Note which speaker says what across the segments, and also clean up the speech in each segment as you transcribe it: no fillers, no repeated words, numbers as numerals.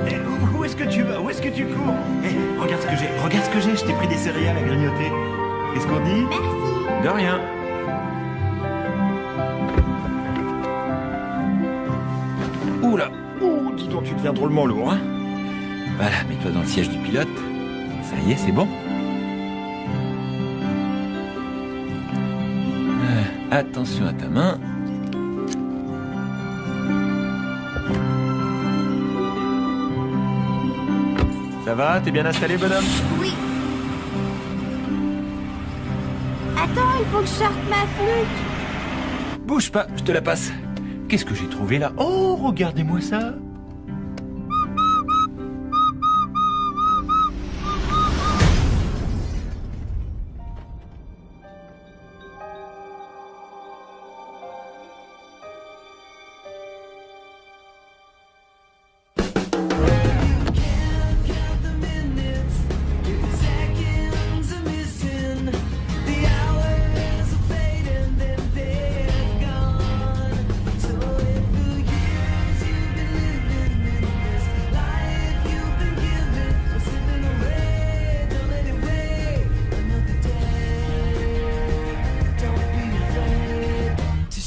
Speaker 1: Eh, où est-ce que tu vas? Où est-ce que tu cours? Eh, regarde ce que j'ai. Regarde ce que j'ai. Je t'ai pris des céréales à grignoter. Qu'est-ce qu'on dit?
Speaker 2: Merci.
Speaker 1: De rien. Oula. Ouh, dis donc, tu deviens drôlement lourd, hein? Voilà, mets-toi dans le siège du pilote. Ça y est, c'est bon. Attention à ta main. Ça va? T'es bien installé, bonhomme?
Speaker 2: Oui. Attends, il faut que je sorte ma flûte.
Speaker 1: Bouge pas, je te la passe. Qu'est-ce que j'ai trouvé là? Oh, regardez-moi ça.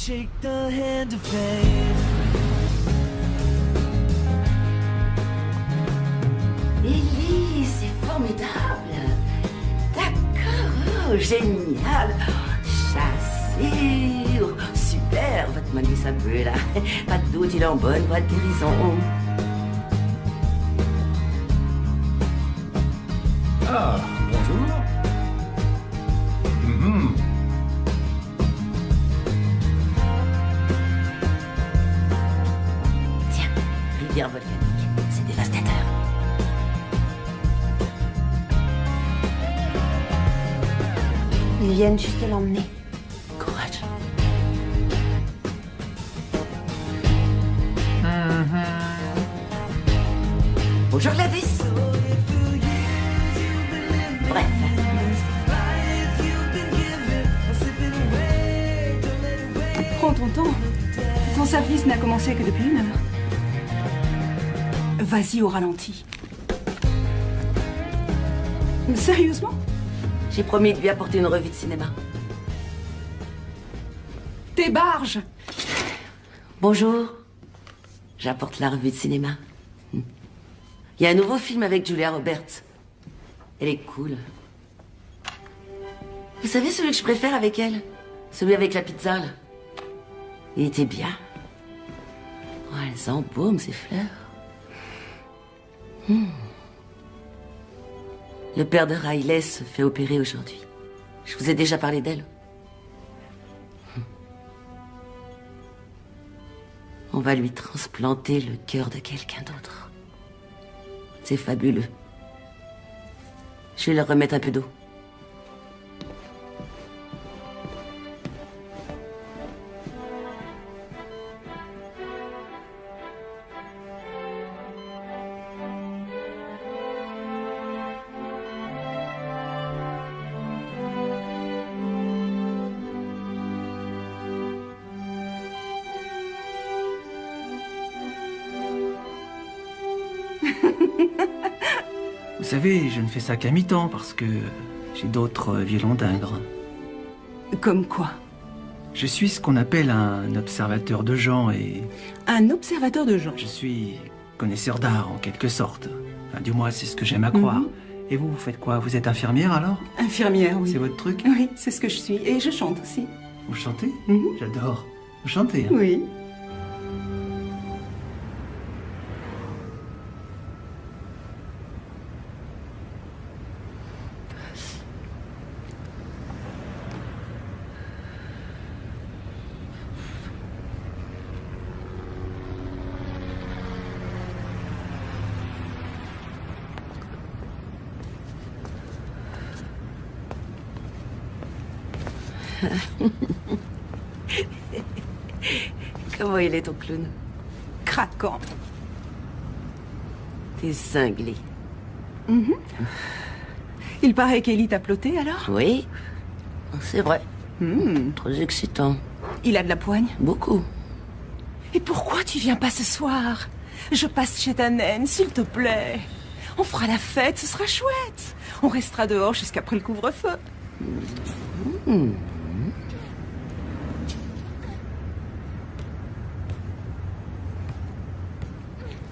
Speaker 3: Shake the hand of fame.
Speaker 4: Ellie, c'est formidable. D'accord, oh, génial. Chassé, oh, super, votre Melissa Bleu là. Pas de doute, il est en bonne voie de guérison.
Speaker 1: Ah, bonjour.
Speaker 4: Tiens, rivière volcanique, c'est dévastateur. Ils viennent juste l'emmener. Courage. Bonjour Gladys. Bref.
Speaker 5: Prends ton temps. Ton service n'a commencé que depuis 1 heure. Vas-y au ralenti. Sérieusement?
Speaker 4: J'ai promis de lui apporter une revue de cinéma.
Speaker 5: Tes barges!
Speaker 4: Bonjour. J'apporte la revue de cinéma. Il y a un nouveau film avec Julia Roberts. Elle est cool. Vous savez celui que je préfère avec elle? Celui avec la pizza, là. Il était bien. Oh, elles embaument ces fleurs. Le père de Riley se fait opérer aujourd'hui. Je vous ai déjà parlé d'elle. On va lui transplanter le cœur de quelqu'un d'autre. C'est fabuleux. Je vais leur remettre un peu d'eau.
Speaker 3: Vous savez, je ne fais ça qu'à mi-temps parce que j'ai d'autres violons d'Ingres.
Speaker 5: Comme quoi?
Speaker 3: Je suis ce qu'on appelle un observateur de gens et
Speaker 5: Un observateur de gens.
Speaker 3: je suis connaisseur d'art en quelque sorte. Enfin, du moins, c'est ce que j'aime à croire. Et vous, vous faites quoi? Vous êtes infirmière alors?
Speaker 5: Infirmière, oui.
Speaker 3: C'est votre truc?
Speaker 5: Oui, c'est ce que je suis. Et je chante aussi.
Speaker 3: Vous chantez?
Speaker 5: Mhm.
Speaker 3: J'adore. Vous chantez, hein?
Speaker 5: Oui.
Speaker 4: Comment il est ton clown?
Speaker 5: Craquant.
Speaker 4: T'es cinglé.
Speaker 5: Il paraît qu'Ellie t'a ploté alors?
Speaker 4: Oui, c'est vrai. Très excitant.
Speaker 5: Il a de la poigne.
Speaker 4: Beaucoup.
Speaker 5: Et pourquoi tu viens pas ce soir? Je passe chez ta naine, s'il te plaît. On fera la fête, ce sera chouette. On restera dehors jusqu'après le couvre-feu.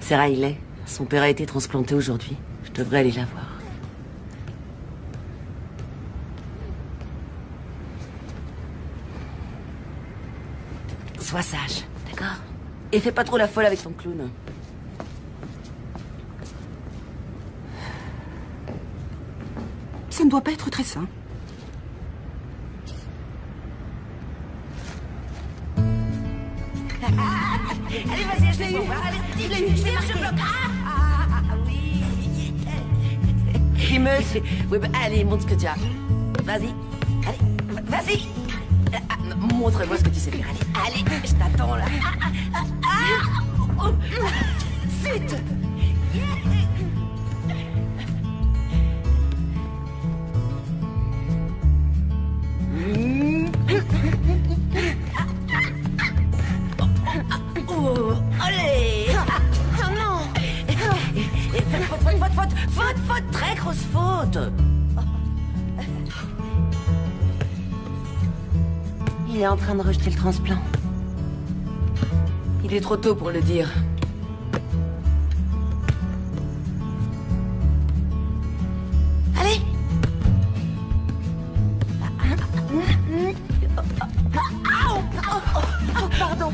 Speaker 4: C'est Riley. Son père a été transplanté aujourd'hui. Je devrais aller la voir. Sois sage, d'accord? Et fais pas trop la folle avec ton clown.
Speaker 5: Ça ne doit pas être très sain.
Speaker 4: Allez, vas-y, je l'ai eu. Allez, je l'ai eu, je bloque. Oui. Rimeuse. Oui, bah, allez, montre ce que tu as. Vas-y. Allez, vas-y. Montre-moi ce que tu sais faire. Allez, je t'attends là. Zut. Allez. Oh non. Faute, très grosse faute. Il est en train de rejeter le transplant. Il est trop tôt pour le dire. Allez. Oh, pardon.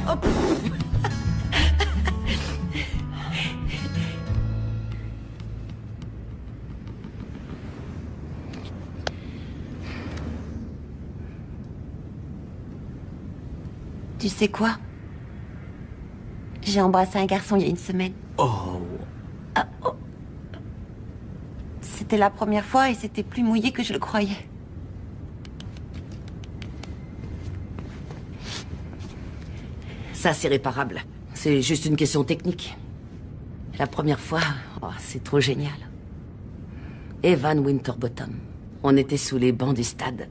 Speaker 2: Tu sais quoi? J'ai embrassé un garçon il y a une semaine.
Speaker 3: Oh.
Speaker 2: C'était la première fois et c'était plus mouillé que je le croyais.
Speaker 4: Ça, c'est réparable. C'est juste une question technique. La première fois, c'est trop génial. Evan Winterbottom. On était sous les bancs du stade.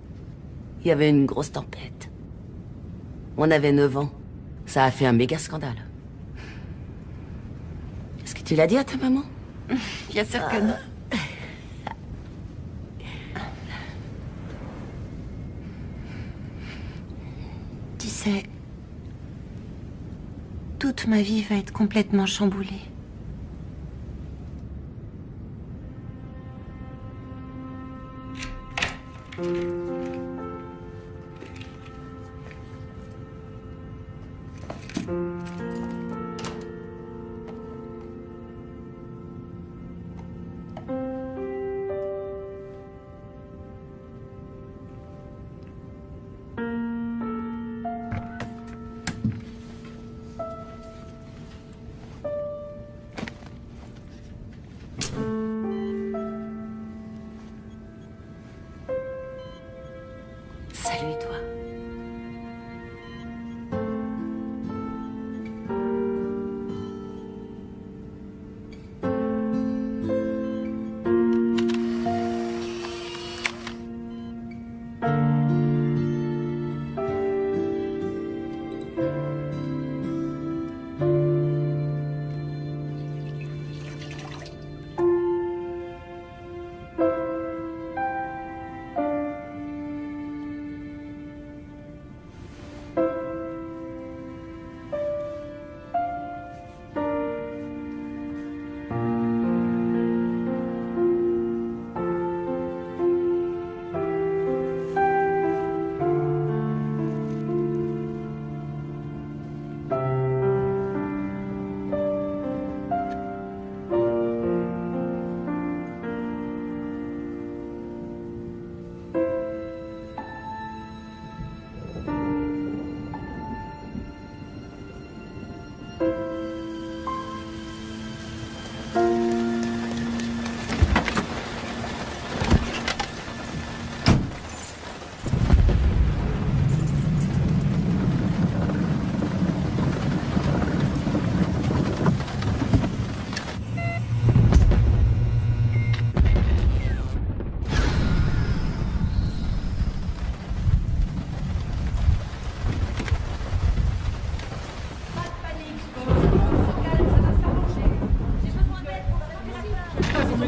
Speaker 4: Il y avait une grosse tempête. On avait 9 ans. Ça a fait un méga scandale. Est-ce que tu l'as dit à ta maman?
Speaker 2: Bien sûr que non. Tu sais, toute ma vie va être complètement chamboulée.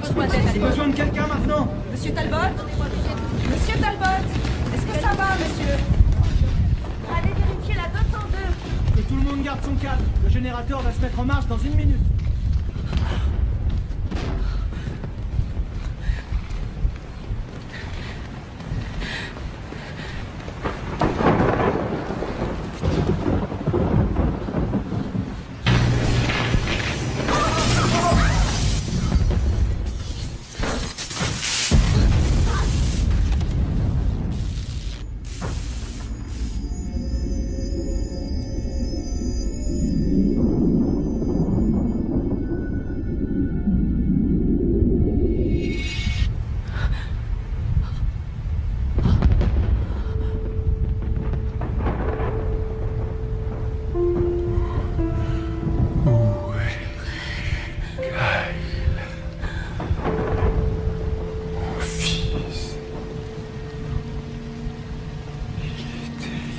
Speaker 5: besoin d'aide.
Speaker 3: J'ai besoin de quelqu'un maintenant.
Speaker 5: Monsieur Talbot? Monsieur Talbot? Est-ce que ça va, monsieur?
Speaker 2: Allez vérifier la 202.
Speaker 3: Que tout le monde garde son calme. Le générateur va se mettre en marche dans 1 minute.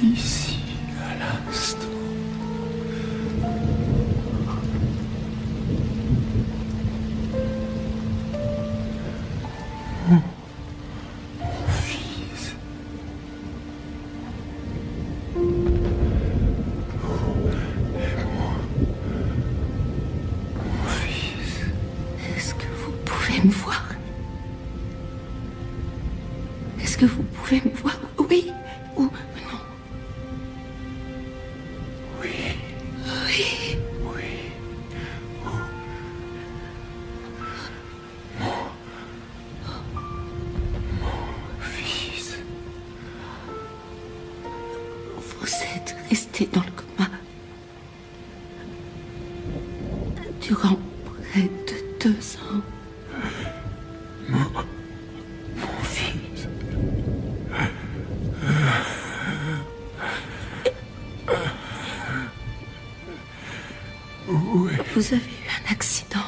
Speaker 1: Ici, à l'instant. Mon fils. Mon fils.
Speaker 4: Est-ce que vous pouvez me voir? Est-ce que vous pouvez me voir? Oui ou non?
Speaker 1: Oui.
Speaker 4: Oui.
Speaker 1: Oui. Mon fils.
Speaker 4: Vous êtes resté dans le coma durant près de 2 ans.
Speaker 1: Mon fils. Oui.
Speaker 4: Vous avez eu un accident.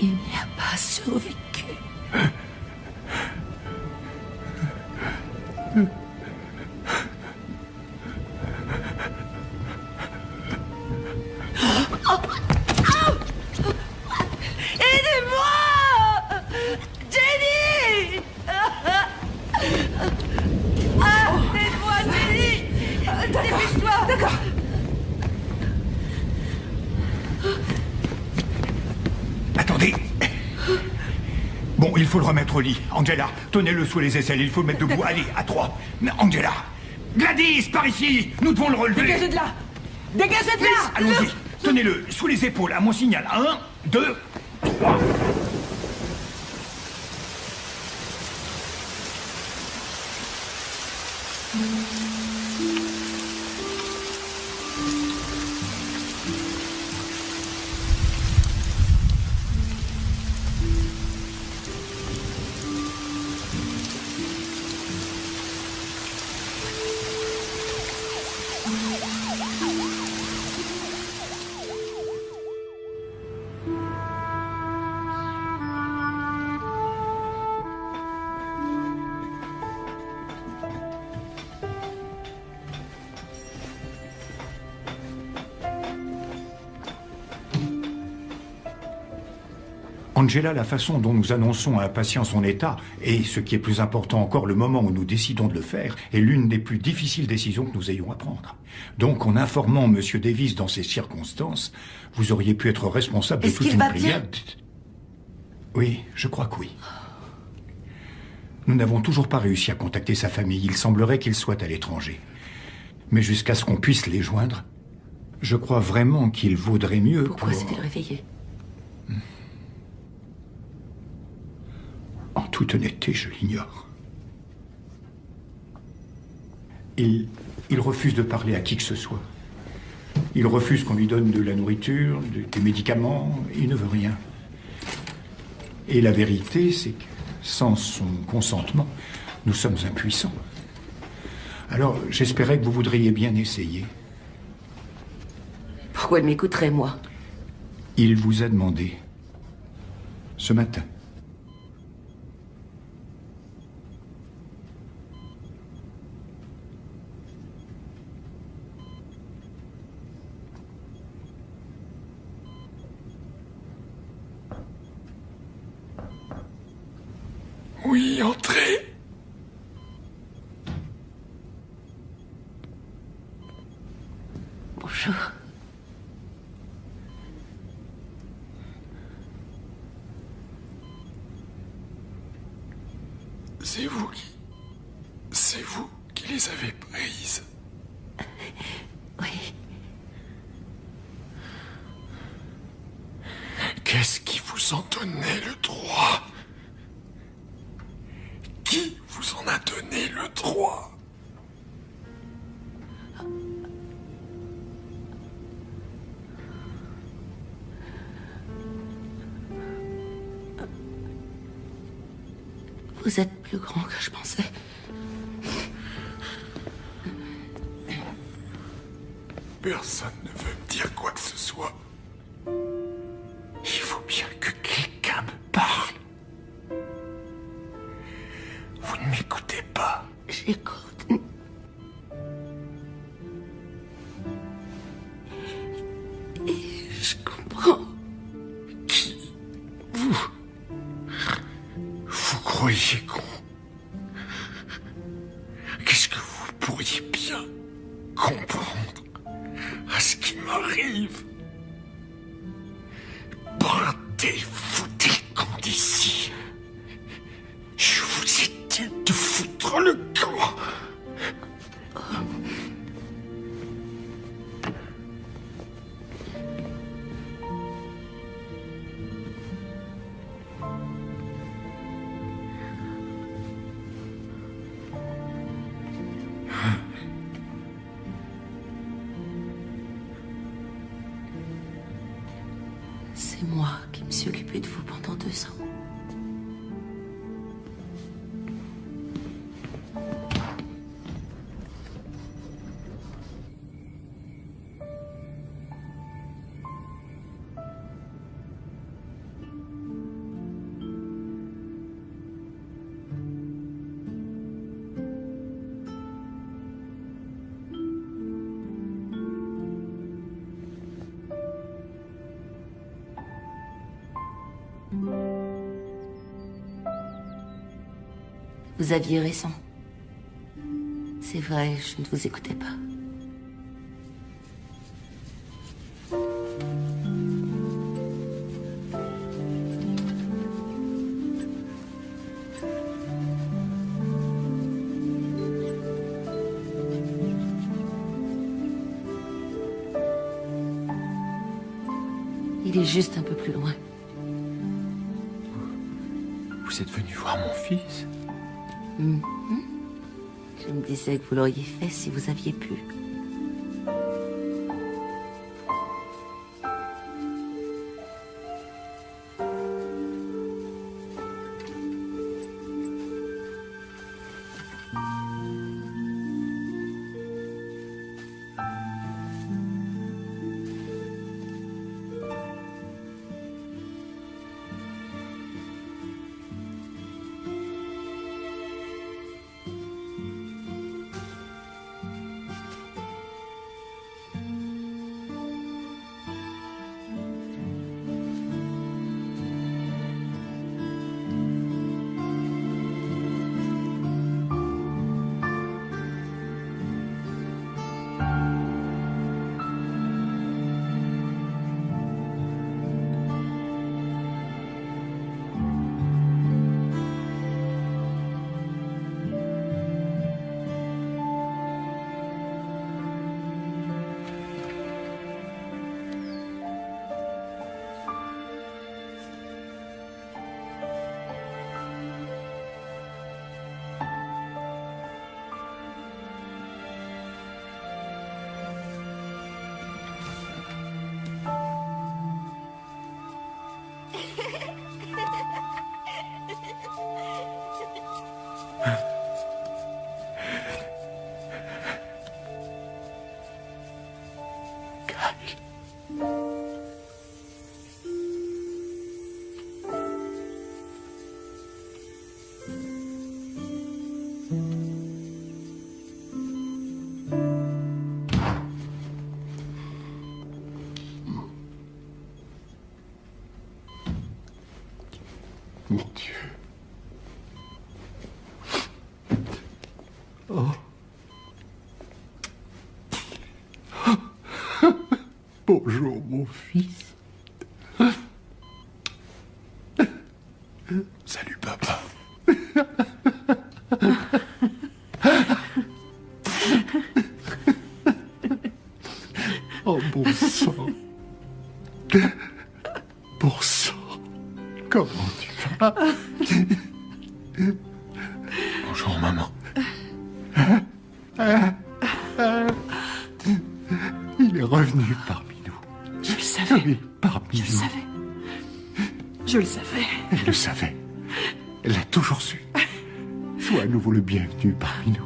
Speaker 4: Il n'y a pas survécu. Aidez-moi! Jenny! Aide-moi, Jenny! Dépêche-toi!
Speaker 5: D'accord.
Speaker 6: Attendez. Bon, il faut le remettre au lit. Angela, tenez-le sous les aisselles, il faut le mettre debout. Allez, à 3. Angela! Gladys, par ici! Nous devons le relever.
Speaker 5: Dégagez de là! Dégagez de là!
Speaker 6: Allons-y. Tenez-le sous les épaules, à mon signal. 1, 2, 3. Angela, la façon dont nous annonçons à un patient son état, et ce qui est plus important encore, le moment où nous décidons de le faire, est l'une des plus difficiles décisions que nous ayons à prendre. Donc, en informant M. Davis dans ces circonstances, vous auriez pu être responsable de
Speaker 4: Est-ce
Speaker 6: toute
Speaker 4: qu'il
Speaker 6: une
Speaker 4: va bien?
Speaker 6: pléiade. Oui, je crois que oui. Nous n'avons toujours pas réussi à contacter sa famille. Il semblerait qu'il soit à l'étranger. Mais jusqu'à ce qu'on puisse les joindre, je crois vraiment qu'il vaudrait mieux
Speaker 4: Pourquoi
Speaker 6: pour...
Speaker 4: s'est-il réveillé?
Speaker 6: En toute honnêteté, je l'ignore. Il refuse de parler à qui que ce soit. Il refuse qu'on lui donne de la nourriture, des médicaments. Il ne veut rien. Et la vérité, c'est que sans son consentement, nous sommes impuissants. Alors, j'espérais que vous voudriez bien essayer.
Speaker 4: Pourquoi il m'écouterait, moi?
Speaker 6: Il vous a demandé. Ce matin.
Speaker 7: Oui, entrez.
Speaker 4: Bonjour.
Speaker 7: C'est vous qui les avez prises.
Speaker 4: Oui.
Speaker 7: Qu'est-ce qui vous en donnait le droit? Qui vous en a donné le droit?
Speaker 4: Vous êtes plus grand que je pensais.
Speaker 7: Personne ne veut me dire quoi que ce soit. Il faut bien que quelqu'un me parle. Vous ne m'écoutez pas.
Speaker 4: J'écoute. Et je comprends.
Speaker 7: Qui? Vous? Vous croyez con? Qu'est-ce que vous pourriez bien comprendre à ce qui m'arrive? Partez-vous des camps d'ici. Je vous ai dit de foutre le camp.
Speaker 4: C'est moi qui me suis occupée de vous pendant 2 ans. Vous aviez raison. C'est vrai, je ne vous écoutais pas. Il est juste un peu plus loin.
Speaker 7: Vous êtes venu voir mon fils?
Speaker 4: Je me disais que vous l'auriez fait si vous aviez pu.
Speaker 7: Mon Dieu. Bonjour, mon fils. Salut, papa. Oh, bon sang. Bon sang. Comment tu vas? Bonjour, maman. Il est revenu parmi nous.
Speaker 5: Je le savais.
Speaker 7: Oui, parmi
Speaker 5: Je
Speaker 7: nous.
Speaker 5: le savais. Je le savais.
Speaker 7: Elle le savait. Elle l'a toujours su. Sois à nouveau le bienvenu parmi nous.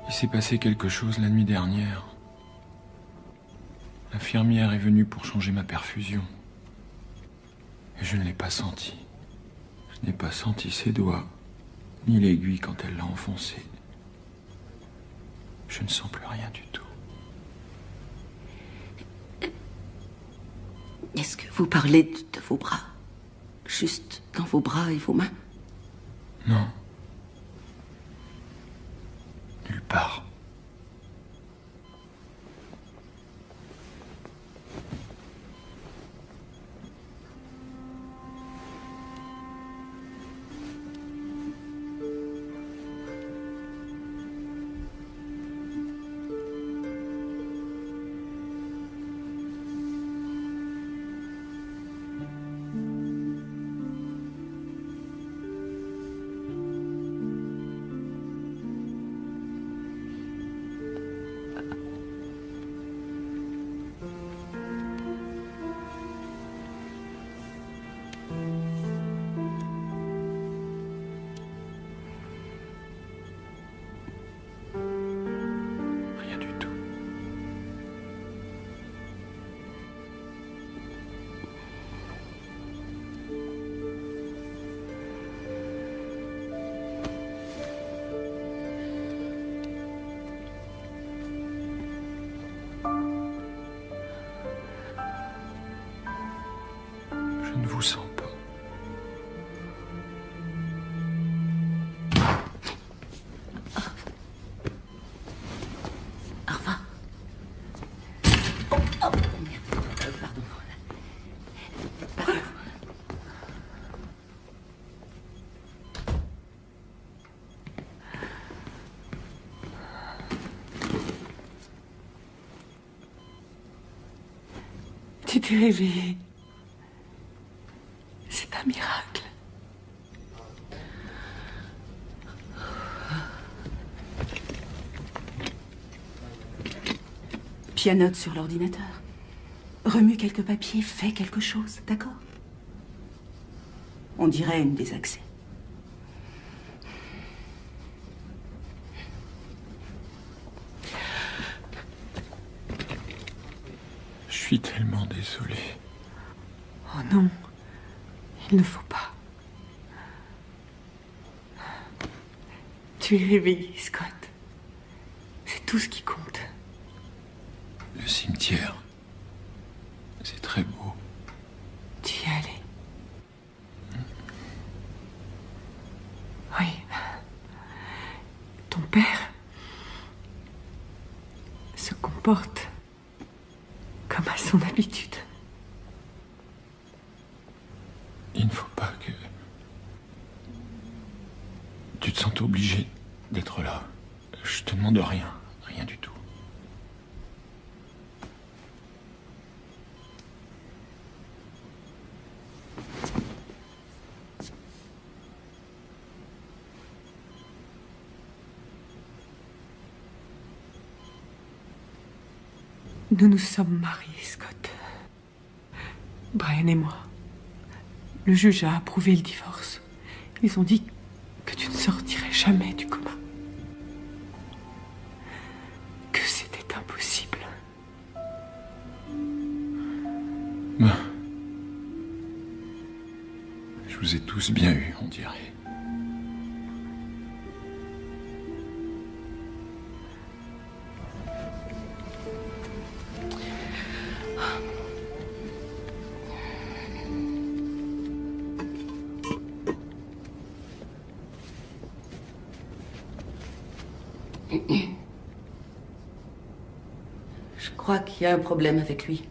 Speaker 8: Il s'est passé quelque chose la nuit dernière. L'infirmière est venue pour changer ma perfusion. Et je ne l'ai pas senti. Je n'ai pas senti ses doigts, ni l'aiguille quand elle l'a enfoncé. Je ne sens plus rien du tout.
Speaker 4: Est-ce que vous parlez de vos bras? Juste dans vos bras et vos mains?
Speaker 8: Non. Nulle part. Rien du tout. Je ne vous sens pas.
Speaker 4: Arva. Oh, merde. Pardon. Pardon.
Speaker 5: Tu t'es réveillé. C'est un miracle. Pianote sur l'ordinateur. Remue quelques papiers, fais quelque chose, d'accord? On dirait une des accès.
Speaker 8: Je suis tellement désolé.
Speaker 5: Oh non, il ne faut pas. Tu es réveillé, Scott. C'est tout ce qui compte.
Speaker 8: Le cimetière, c'est très beau.
Speaker 5: Tu y es allé. Oui. Ton père se comporte comme à son habitude.
Speaker 8: Il ne faut pas que tu te sentes obligé d'être là. Je te demande rien, rien du tout.
Speaker 5: Nous nous sommes mariés, Scott. Brian et moi. Le juge a approuvé le divorce. Ils ont dit que tu ne sortirais jamais du coma.
Speaker 8: Je vous ai tous bien eu, on dirait.
Speaker 4: Je crois qu'il y a un problème avec lui.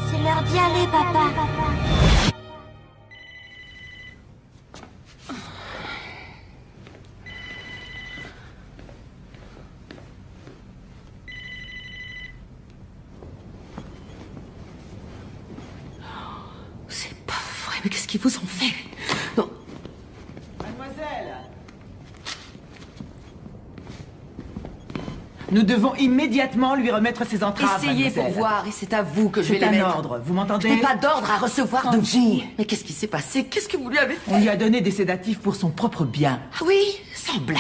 Speaker 2: C'est l'heure d'y aller, papa.
Speaker 4: C'est pas vrai, mais qu'est-ce qu'ils vous ont fait? Non.
Speaker 5: Mademoiselle! Nous devons immédiatement lui remettre ses entraves,
Speaker 4: Essayez pour
Speaker 5: mademoiselle.
Speaker 4: voir, et c'est à vous que je vais
Speaker 5: C'est
Speaker 4: les
Speaker 5: un
Speaker 4: mettre.
Speaker 5: ordre, vous
Speaker 4: Je
Speaker 5: m'entendez?
Speaker 4: n'ai pas d'ordre à recevoir de vous.
Speaker 5: Angie.
Speaker 4: Mais qu'est-ce qui s'est passé? Qu'est-ce que vous lui avez fait?
Speaker 5: On lui a donné des sédatifs pour son propre bien.
Speaker 4: Ah oui, sans blague.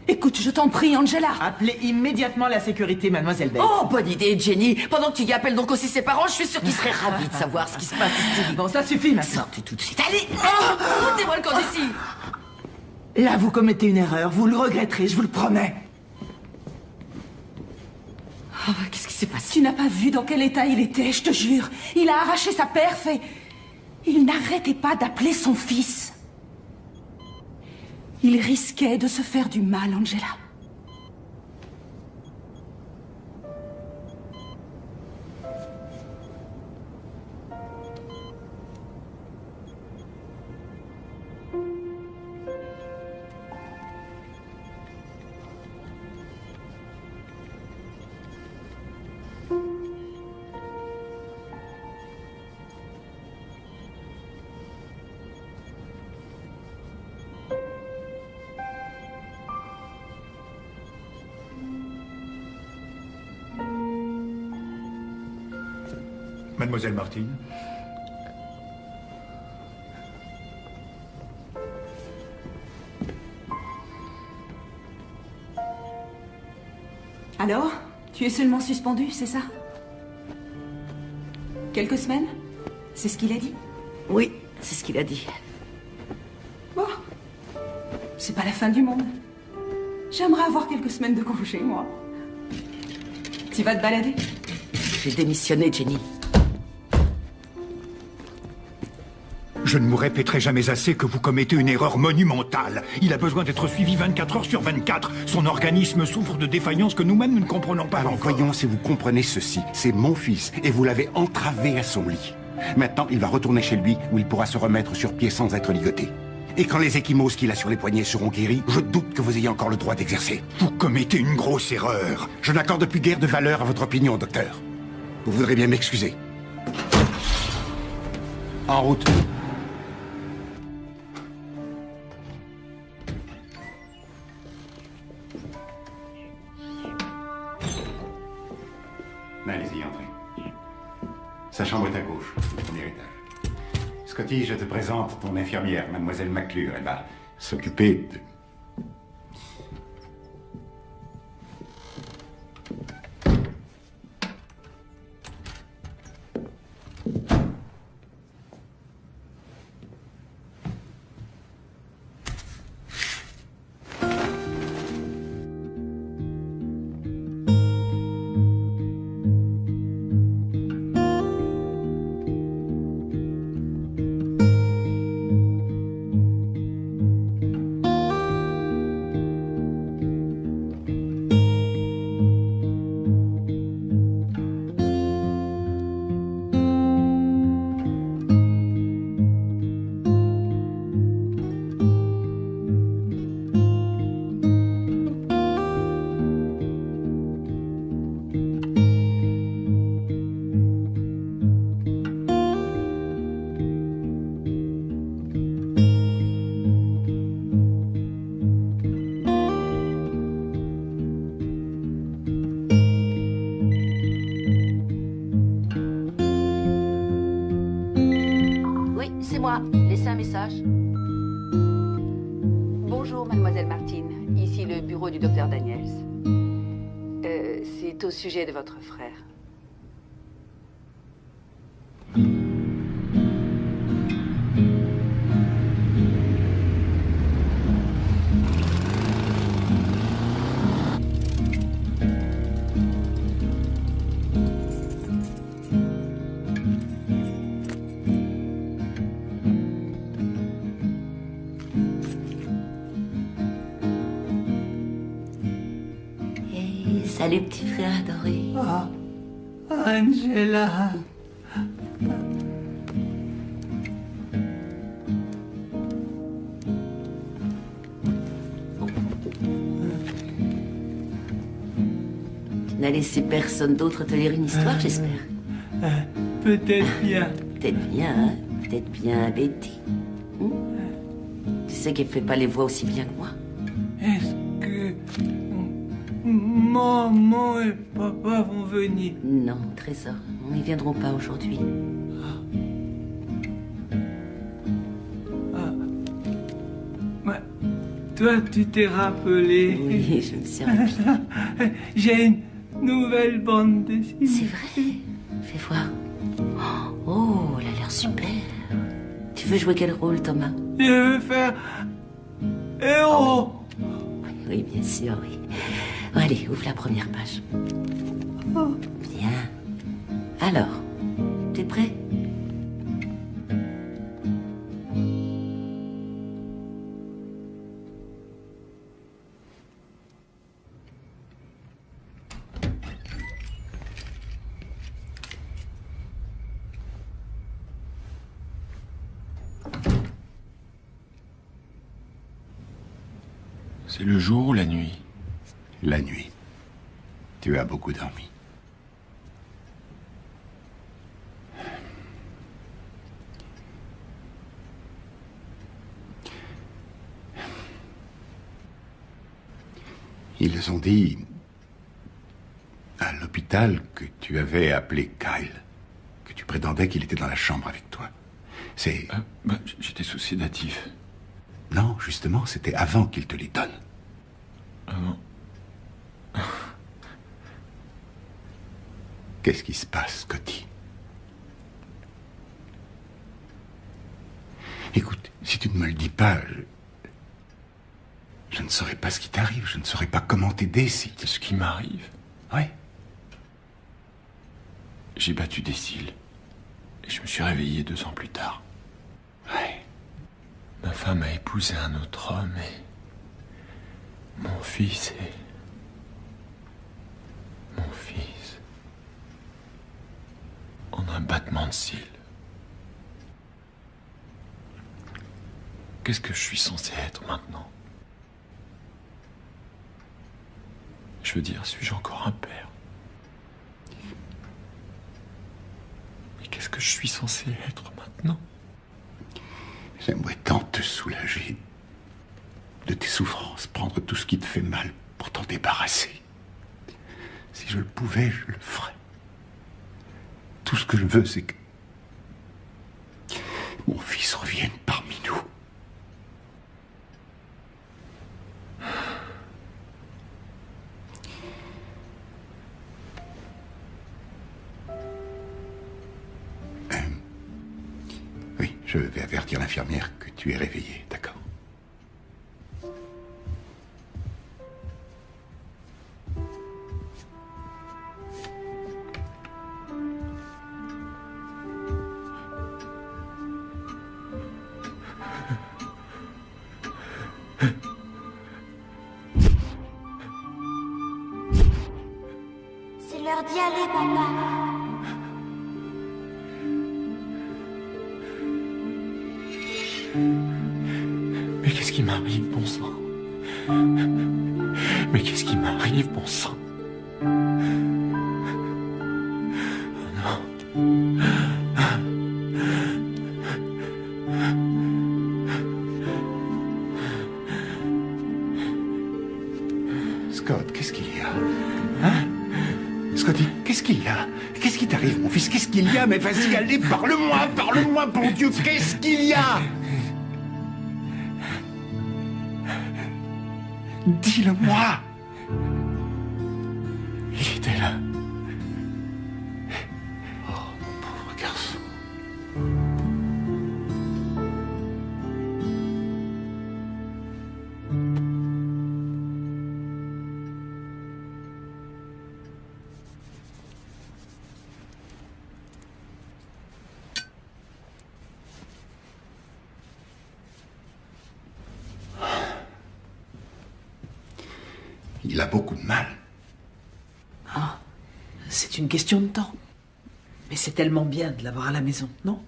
Speaker 5: Écoute, je t'en prie, Angela. Appelez immédiatement la sécurité, mademoiselle Bates.
Speaker 4: Oh, bonne idée, Jenny. Pendant que tu y appelles donc aussi ses parents, je suis sûre qu'ils seraient ravis de savoir ce qui se passe ici.
Speaker 5: Bon, ça suffit maintenant.
Speaker 4: Sortez tout de suite. Allez, foutez-moi le camp d'ici.
Speaker 5: Là, vous commettez une erreur. Vous le regretterez, je vous le promets.
Speaker 4: Oh, qu'est-ce qui s'est passé?
Speaker 5: Tu n'as pas vu dans quel état il était, je te jure. Il a arraché sa perf et... il n'arrêtait pas d'appeler son fils. Il risquait de se faire du mal, Angela.
Speaker 6: Mademoiselle Martine.
Speaker 5: Alors, tu es seulement suspendu, c'est ça? Quelques semaines? C'est ce qu'il a dit?
Speaker 4: Oui, c'est ce qu'il a dit.
Speaker 5: Bon, c'est pas la fin du monde. J'aimerais avoir quelques semaines de congé, moi. Tu vas te balader?
Speaker 4: J'ai démissionné, Jenny.
Speaker 6: Je ne vous répéterai jamais assez que vous commettez une erreur monumentale. Il a besoin d'être suivi 24 heures sur 24. Son organisme souffre de défaillances que nous-mêmes nous ne comprenons pas
Speaker 7: Alors
Speaker 6: encore.
Speaker 7: voyons si vous comprenez ceci. C'est mon fils et vous l'avez entravé à son lit. Maintenant, il va retourner chez lui où il pourra se remettre sur pied sans être ligoté. Et quand les ecchymoses qu'il a sur les poignets seront guéris, je doute que vous ayez encore le droit d'exercer.
Speaker 6: Vous commettez une grosse erreur.
Speaker 7: Je n'accorde plus guère de valeur à votre opinion, docteur. Vous voudrez bien m'excuser. En route. Allez-y, entrez. Sa chambre est à gauche, au premier étage. Scotty, je te présente ton infirmière, mademoiselle McClure. Elle va s'occuper de...
Speaker 9: tâche. Bonjour, mademoiselle Martine. Ici le bureau du docteur Daniels. C'est au sujet de votre frère.
Speaker 4: Salut, petit frère adoré.
Speaker 3: Oh, Angela.
Speaker 4: Tu n'as laissé personne d'autre te lire une histoire, j'espère.
Speaker 3: Peut-être bien.
Speaker 4: Peut-être bien, hein? Peut-être bien, Betty. Tu sais qu'elle fait pas les voix aussi bien que moi.
Speaker 3: Est-ce que maman et papa vont venir?
Speaker 4: Non, Trésor, ils viendront pas aujourd'hui.
Speaker 3: Ouais. Toi, tu t'es rappelé.
Speaker 4: Oui, je me suis rappelé.
Speaker 3: J'ai une nouvelle bande dessinée.
Speaker 4: C'est vrai. Fais voir. Oh, elle a l'air super. Tu veux jouer quel rôle, Thomas?
Speaker 3: Je veux faire héros.
Speaker 4: Oui, bien sûr, oui. Bon, allez, ouvre la première page. Bien. Alors, t'es prêt?
Speaker 8: C'est le jour ou la nuit?
Speaker 7: La nuit. Tu as beaucoup dormi. Ils ont dit à l'hôpital que tu avais appelé Kyle, que tu prétendais qu'il était dans la chambre avec toi. C'est...
Speaker 8: J'étais sous sédatif.
Speaker 7: Non, justement, c'était avant qu'il te les donne.
Speaker 8: Avant?
Speaker 7: Qu'est-ce qui se passe, Scotty? Écoute, si tu ne me le dis pas, je ne saurais pas ce qui t'arrive, je ne saurais pas comment t'aider si...
Speaker 8: Ce qui m'arrive?
Speaker 7: Oui.
Speaker 8: J'ai battu des cils. Et je me suis réveillé 2 ans plus tard.
Speaker 7: Ouais.
Speaker 8: Ma femme a épousé un autre homme et... Mon fils est... Mon fils... En un battement de cils. Qu'est-ce que je suis censé être maintenant? Je veux dire, suis-je encore un père? Mais qu'est-ce que je suis censé être maintenant?
Speaker 7: J'aimerais tant te soulager de tes souffrances, prendre tout ce qui te fait mal pour t'en débarrasser. Si je le pouvais, je le ferais. Tout ce que je veux, c'est que mon fils revienne parmi nous. Oui, je vais avertir l'infirmière que tu es réveillé, d'accord?
Speaker 2: C'est l'heure d'y aller, papa.
Speaker 8: Mais qu'est-ce qui m'arrive, bon sang? Mais qu'est-ce qui m'arrive, bon sang?
Speaker 7: Scott, qu'est-ce qu'il y a? Hein? Scotty, qu'est-ce qu'il y a? Qu'est-ce qui t'arrive, mon fils? Qu'est-ce qu'il y a? Mais vas-y, allez, parle-moi, bon Dieu, qu'est-ce qu'il y a? Dis-le-moi. Il était là. Oh, mon pauvre garçon. Il a beaucoup de mal.
Speaker 10: Ah, c'est une question de temps. Mais c'est tellement bien de l'avoir à la maison, non?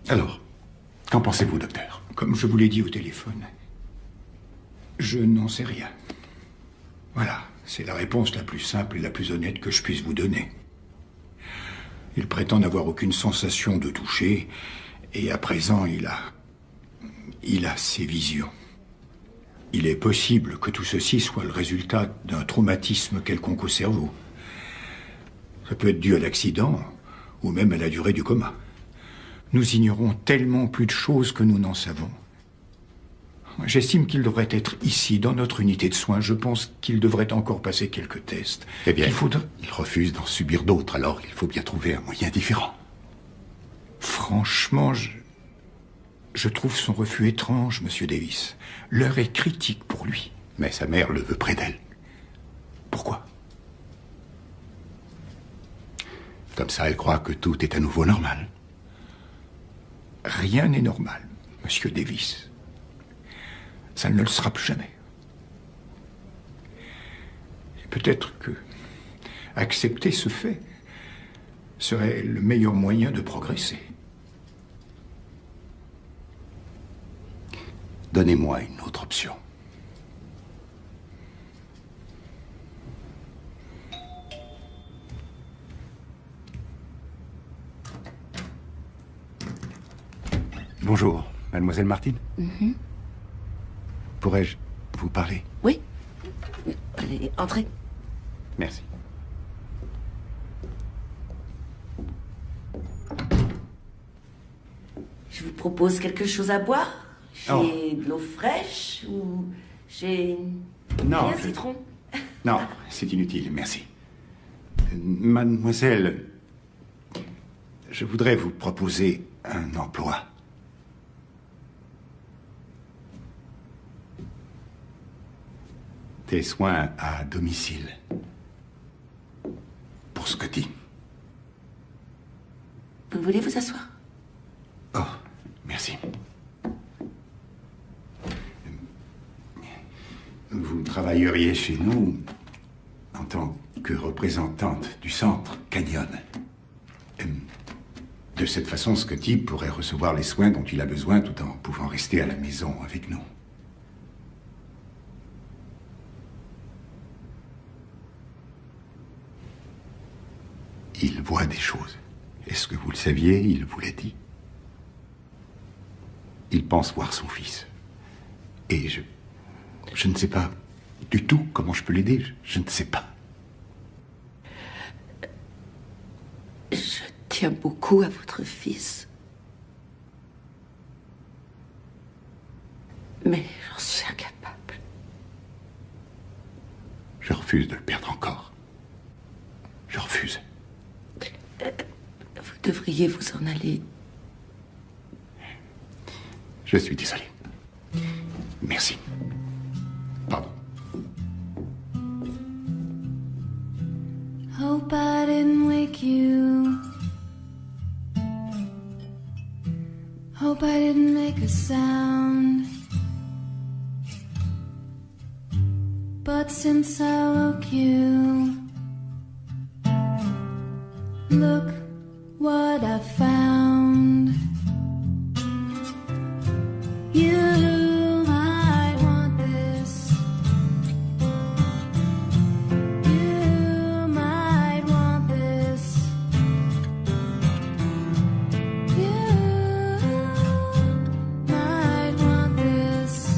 Speaker 7: Alors, qu'en pensez-vous, docteur?
Speaker 6: Comme je vous l'ai dit au téléphone, je n'en sais rien. Voilà, c'est la réponse la plus simple et la plus honnête que je puisse vous donner. Il prétend n'avoir aucune sensation de toucher, et à présent, il a ses visions. Il est possible que tout ceci soit le résultat d'un traumatisme quelconque au cerveau. Ça peut être dû à l'accident, ou même à la durée du coma. Nous ignorons tellement plus de choses que nous n'en savons. J'estime qu'il devrait être ici, dans notre unité de soins. Je pense qu'il devrait encore passer quelques tests.
Speaker 7: Eh bien, il refuse d'en subir d'autres, alors il faut bien trouver un moyen différent.
Speaker 6: Franchement, je trouve son refus étrange, Monsieur Davis. L'heure est critique pour lui.
Speaker 7: Mais sa mère le veut près d'elle.
Speaker 6: Pourquoi?
Speaker 7: Comme ça, elle croit que tout est à nouveau normal.
Speaker 6: Rien n'est normal, Monsieur Davis. Ça ne le sera plus jamais. Et peut-être que accepter ce fait serait le meilleur moyen de progresser.
Speaker 7: Donnez-moi une autre option. Bonjour, mademoiselle Martin. Pourrais-je vous parler?
Speaker 4: Oui. Allez, entrez.
Speaker 7: Merci.
Speaker 4: Je vous propose quelque chose à boire. J'ai de l'eau fraîche ou j'ai
Speaker 7: Non,
Speaker 4: un citron.
Speaker 7: Non, c'est inutile, merci. Mademoiselle, je voudrais vous proposer un emploi. Des soins à domicile. Pour Scotty.
Speaker 4: Vous voulez vous asseoir?
Speaker 7: Oh, merci. Vous travailleriez chez nous en tant que représentante du centre Canyon. De cette façon, Scotty pourrait recevoir les soins dont il a besoin tout en pouvant rester à la maison avec nous. Il voit des choses. Est-ce que vous le saviez? Il vous l'a dit. Il pense voir son fils. Et je ne sais pas du tout comment je peux l'aider. Je ne sais pas.
Speaker 4: Je tiens beaucoup à votre fils. Mais j'en suis incapable.
Speaker 7: Je refuse de le perdre encore. Je refuse.
Speaker 4: Vous devriez vous en aller.
Speaker 7: Je suis désolé. Merci. Pardon.
Speaker 2: Hope I didn't wake you. Hope I didn't make a sound. But since I woke you, look what I found. You might want this. You might want this. You might want this.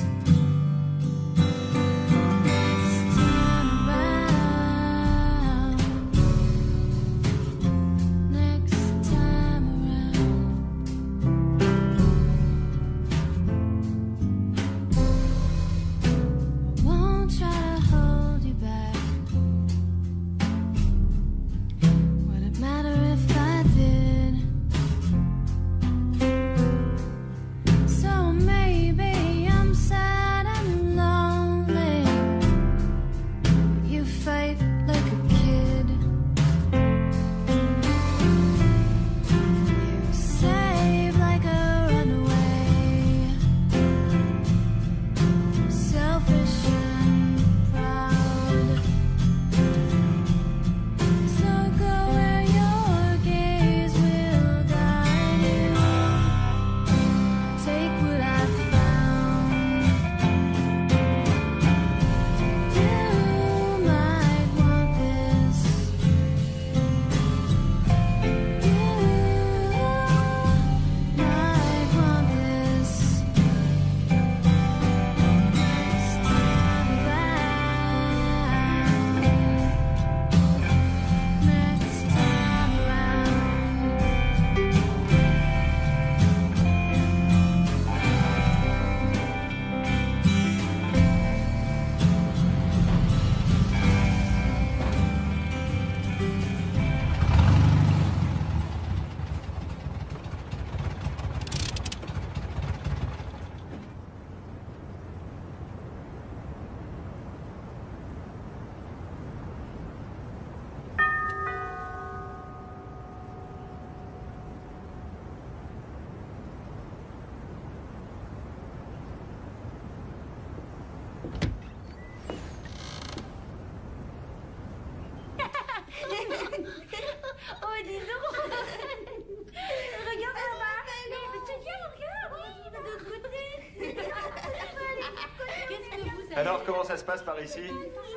Speaker 1: Alors, comment ça se passe par ici?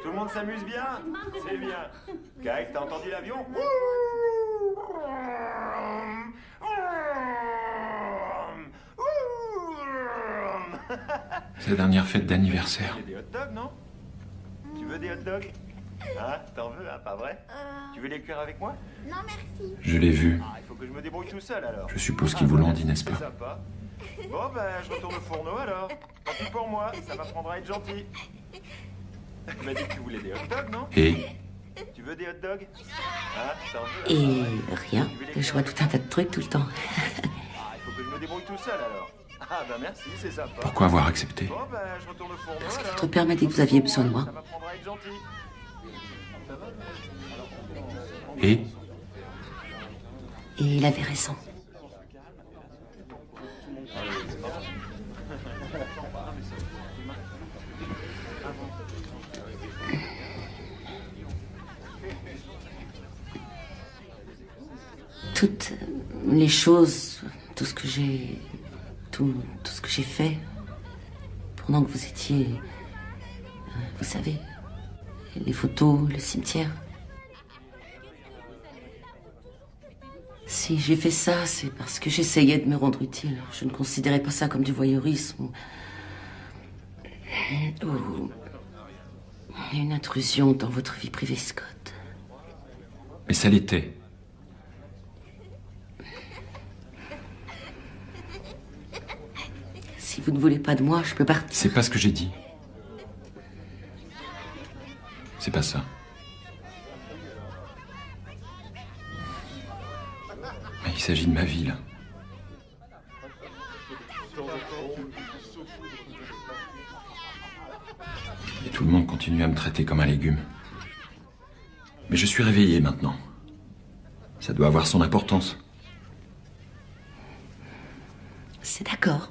Speaker 1: Tout le monde s'amuse bien? C'est bien. Kite, t'as entendu l'avion?
Speaker 8: C'est la dernière fête d'anniversaire.
Speaker 1: Il y a des hot dogs, non? Tu veux des hot dogs? Hein? T'en veux, hein? Pas vrai? Tu veux les cuire avec moi?
Speaker 2: Non, merci.
Speaker 8: Je l'ai vu.
Speaker 1: Ah, il faut que je me débrouille tout seul, alors.
Speaker 8: Je suppose qu'il vous l'en dit, n'est-ce
Speaker 1: C'est
Speaker 8: pas?
Speaker 1: sympa. Bon, ben, je retourne au fourneau, alors. Tant pis pour moi, ça m'apprendra à être gentil. Tu m'as dit que tu voulais des hot dogs, non?
Speaker 8: Et
Speaker 1: Tu veux des hot dogs? Hein? T'en veux?
Speaker 4: Et
Speaker 1: hein, pas vrai?
Speaker 4: rien.
Speaker 1: Tu veux les
Speaker 4: Je vois tout un tas de trucs tout le temps.
Speaker 1: Ah, il faut que je me débrouille tout seul, alors. Ah, ben merci, c'est sympa.
Speaker 8: pourquoi avoir accepté?
Speaker 1: Bon, ben, je retourne au fourneau,
Speaker 4: Parce que
Speaker 1: alors.
Speaker 4: votre père m'a dit que vous aviez besoin de moi.
Speaker 1: Ça m'apprendra à être gentil.
Speaker 8: Et
Speaker 4: Et il avait raison. Toutes les choses, tout ce que j'ai... Tout ce que j'ai fait pendant que vous étiez... Vous savez, les photos, le cimetière. Si j'ai fait ça, c'est parce que j'essayais de me rendre utile. Je ne considérais pas ça comme du voyeurisme ou une intrusion dans votre vie privée, Scott.
Speaker 8: Mais ça l'était.
Speaker 4: Si vous ne voulez pas de moi, je peux partir.
Speaker 8: C'est pas ce que j'ai dit. C'est pas ça. Mais il s'agit de ma vie, là. Et tout le monde continue à me traiter comme un légume. Mais je suis réveillé maintenant. Ça doit avoir son importance.
Speaker 4: C'est d'accord.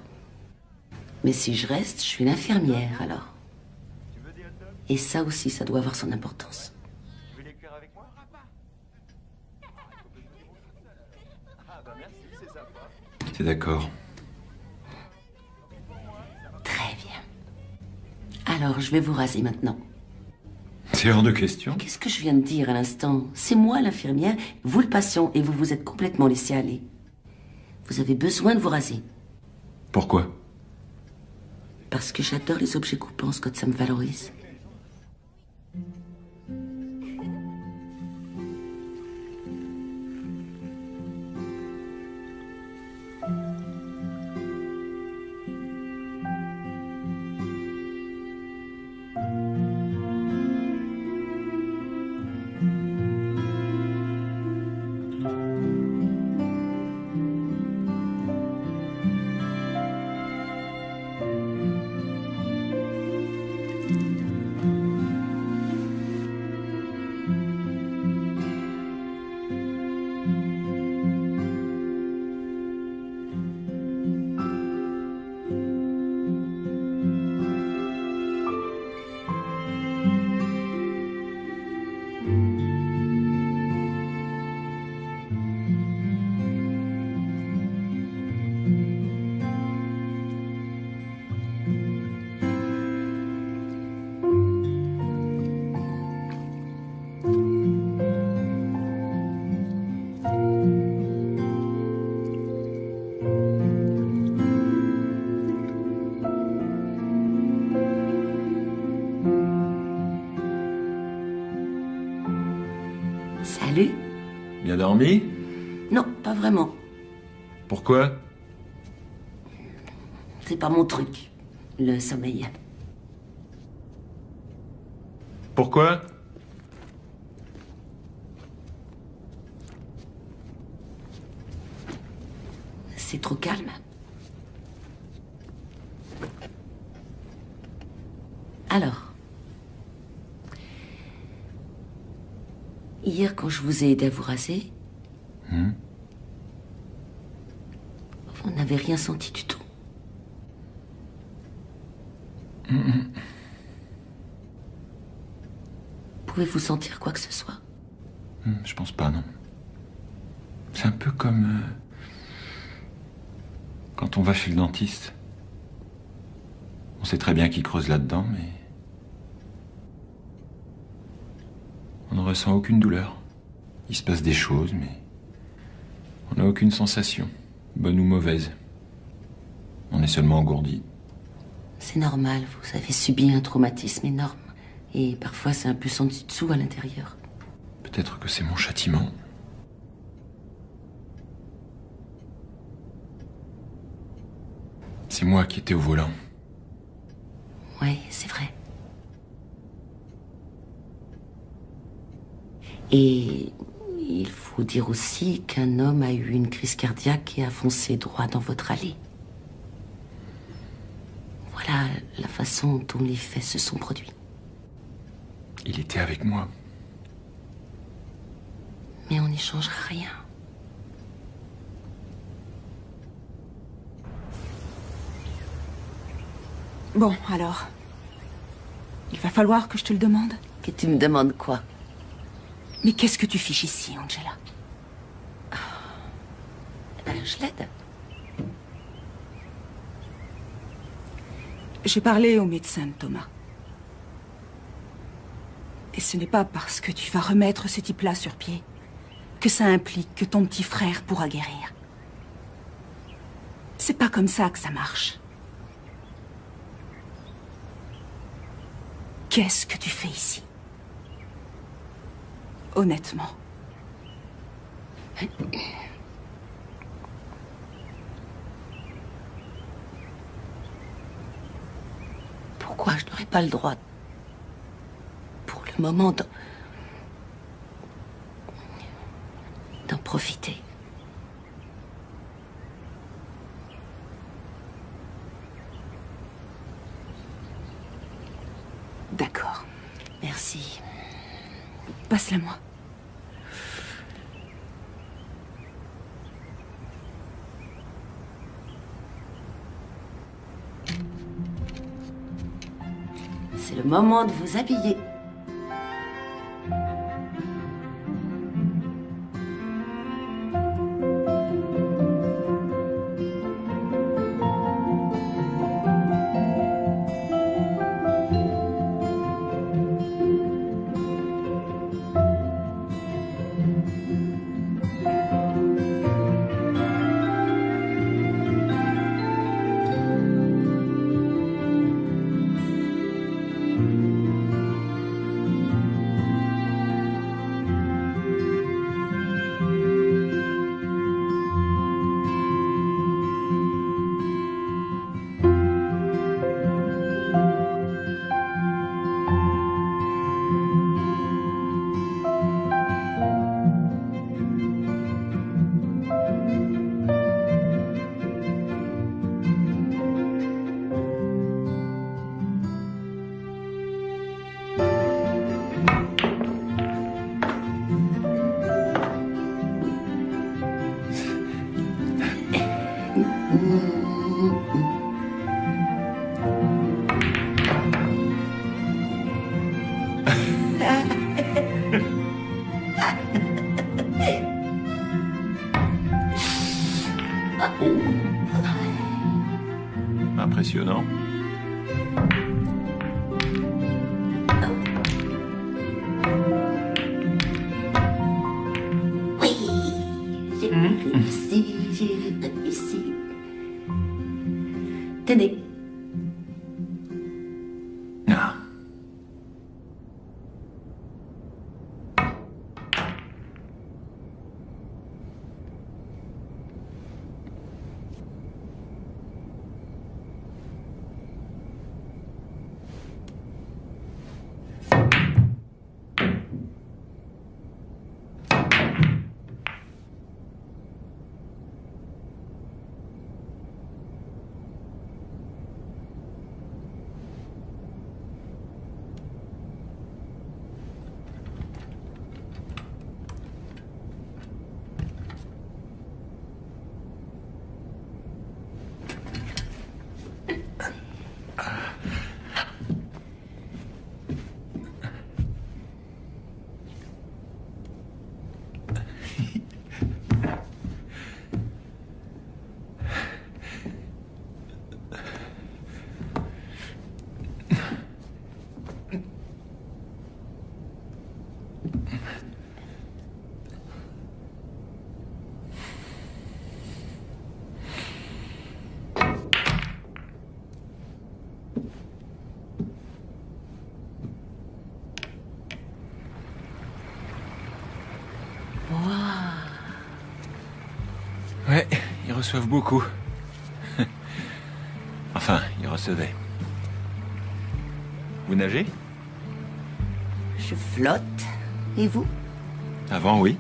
Speaker 4: Mais si je reste, je suis une infirmière, alors. Et ça aussi, ça doit avoir son importance.
Speaker 1: Tu veux les cuire avec moi? Ah, ben merci, c'est sympa.
Speaker 8: C'est d'accord.
Speaker 4: Très bien. Alors, je vais vous raser maintenant.
Speaker 8: C'est hors de question.
Speaker 4: Qu'est-ce que je viens de dire à l'instant? C'est moi l'infirmière, vous le patient, et vous vous êtes complètement laissé aller. Vous avez besoin de vous raser.
Speaker 8: Pourquoi?
Speaker 4: Parce que j'adore les objets coupants, Scott, ça me valorise. Salut.
Speaker 8: Bien dormi?
Speaker 4: Non, pas vraiment.
Speaker 8: Pourquoi?
Speaker 4: C'est pas mon truc, le sommeil.
Speaker 8: Pourquoi?
Speaker 4: C'est trop calme. Alors, hier, quand je vous ai aidé à vous raser, vous n'avez rien senti du tout. Pouvez-vous sentir quoi que ce soit?
Speaker 8: Je pense pas, non. C'est un peu comme... quand on va chez le dentiste. On sait très bien qu'il creuse là-dedans, mais ressent aucune douleur. Il se passe des choses, mais on n'a aucune sensation, bonne ou mauvaise. On est seulement engourdi.
Speaker 4: C'est normal, vous avez subi un traumatisme énorme. Et parfois c'est un peu sans dessous à l'intérieur.
Speaker 8: Peut-être que c'est mon châtiment. C'est moi qui étais au volant.
Speaker 4: Oui, c'est vrai. Et il faut dire aussi qu'un homme a eu une crise cardiaque et a foncé droit dans votre allée. Voilà la façon dont les faits se sont produits.
Speaker 8: Il était avec moi.
Speaker 4: Mais on n'y changera rien.
Speaker 5: Bon, alors. Il va falloir que je te le demande.
Speaker 4: Que tu me demandes quoi?
Speaker 5: Mais qu'est-ce que tu fiches ici, Angela?
Speaker 4: Je l'aide.
Speaker 5: J'ai parlé au médecin de Thomas. Et ce n'est pas parce que tu vas remettre ce type-là sur pied que ça implique que ton petit frère pourra guérir. C'est pas comme ça que ça marche. Qu'est-ce que tu fais ici? Honnêtement.
Speaker 4: Pourquoi je n'aurais pas le droit, pour le moment, d'en profiter?
Speaker 5: D'accord.
Speaker 4: Merci.
Speaker 5: Passe-la-moi.
Speaker 4: C'est le moment de vous habiller.
Speaker 8: Impressionnant.
Speaker 4: Oui, j'ai réussi. Tenez.
Speaker 8: Ah. reçoivent beaucoup. Enfin, ils recevaient. Vous nagez?
Speaker 4: Je flotte. Et vous?
Speaker 8: Avant, oui.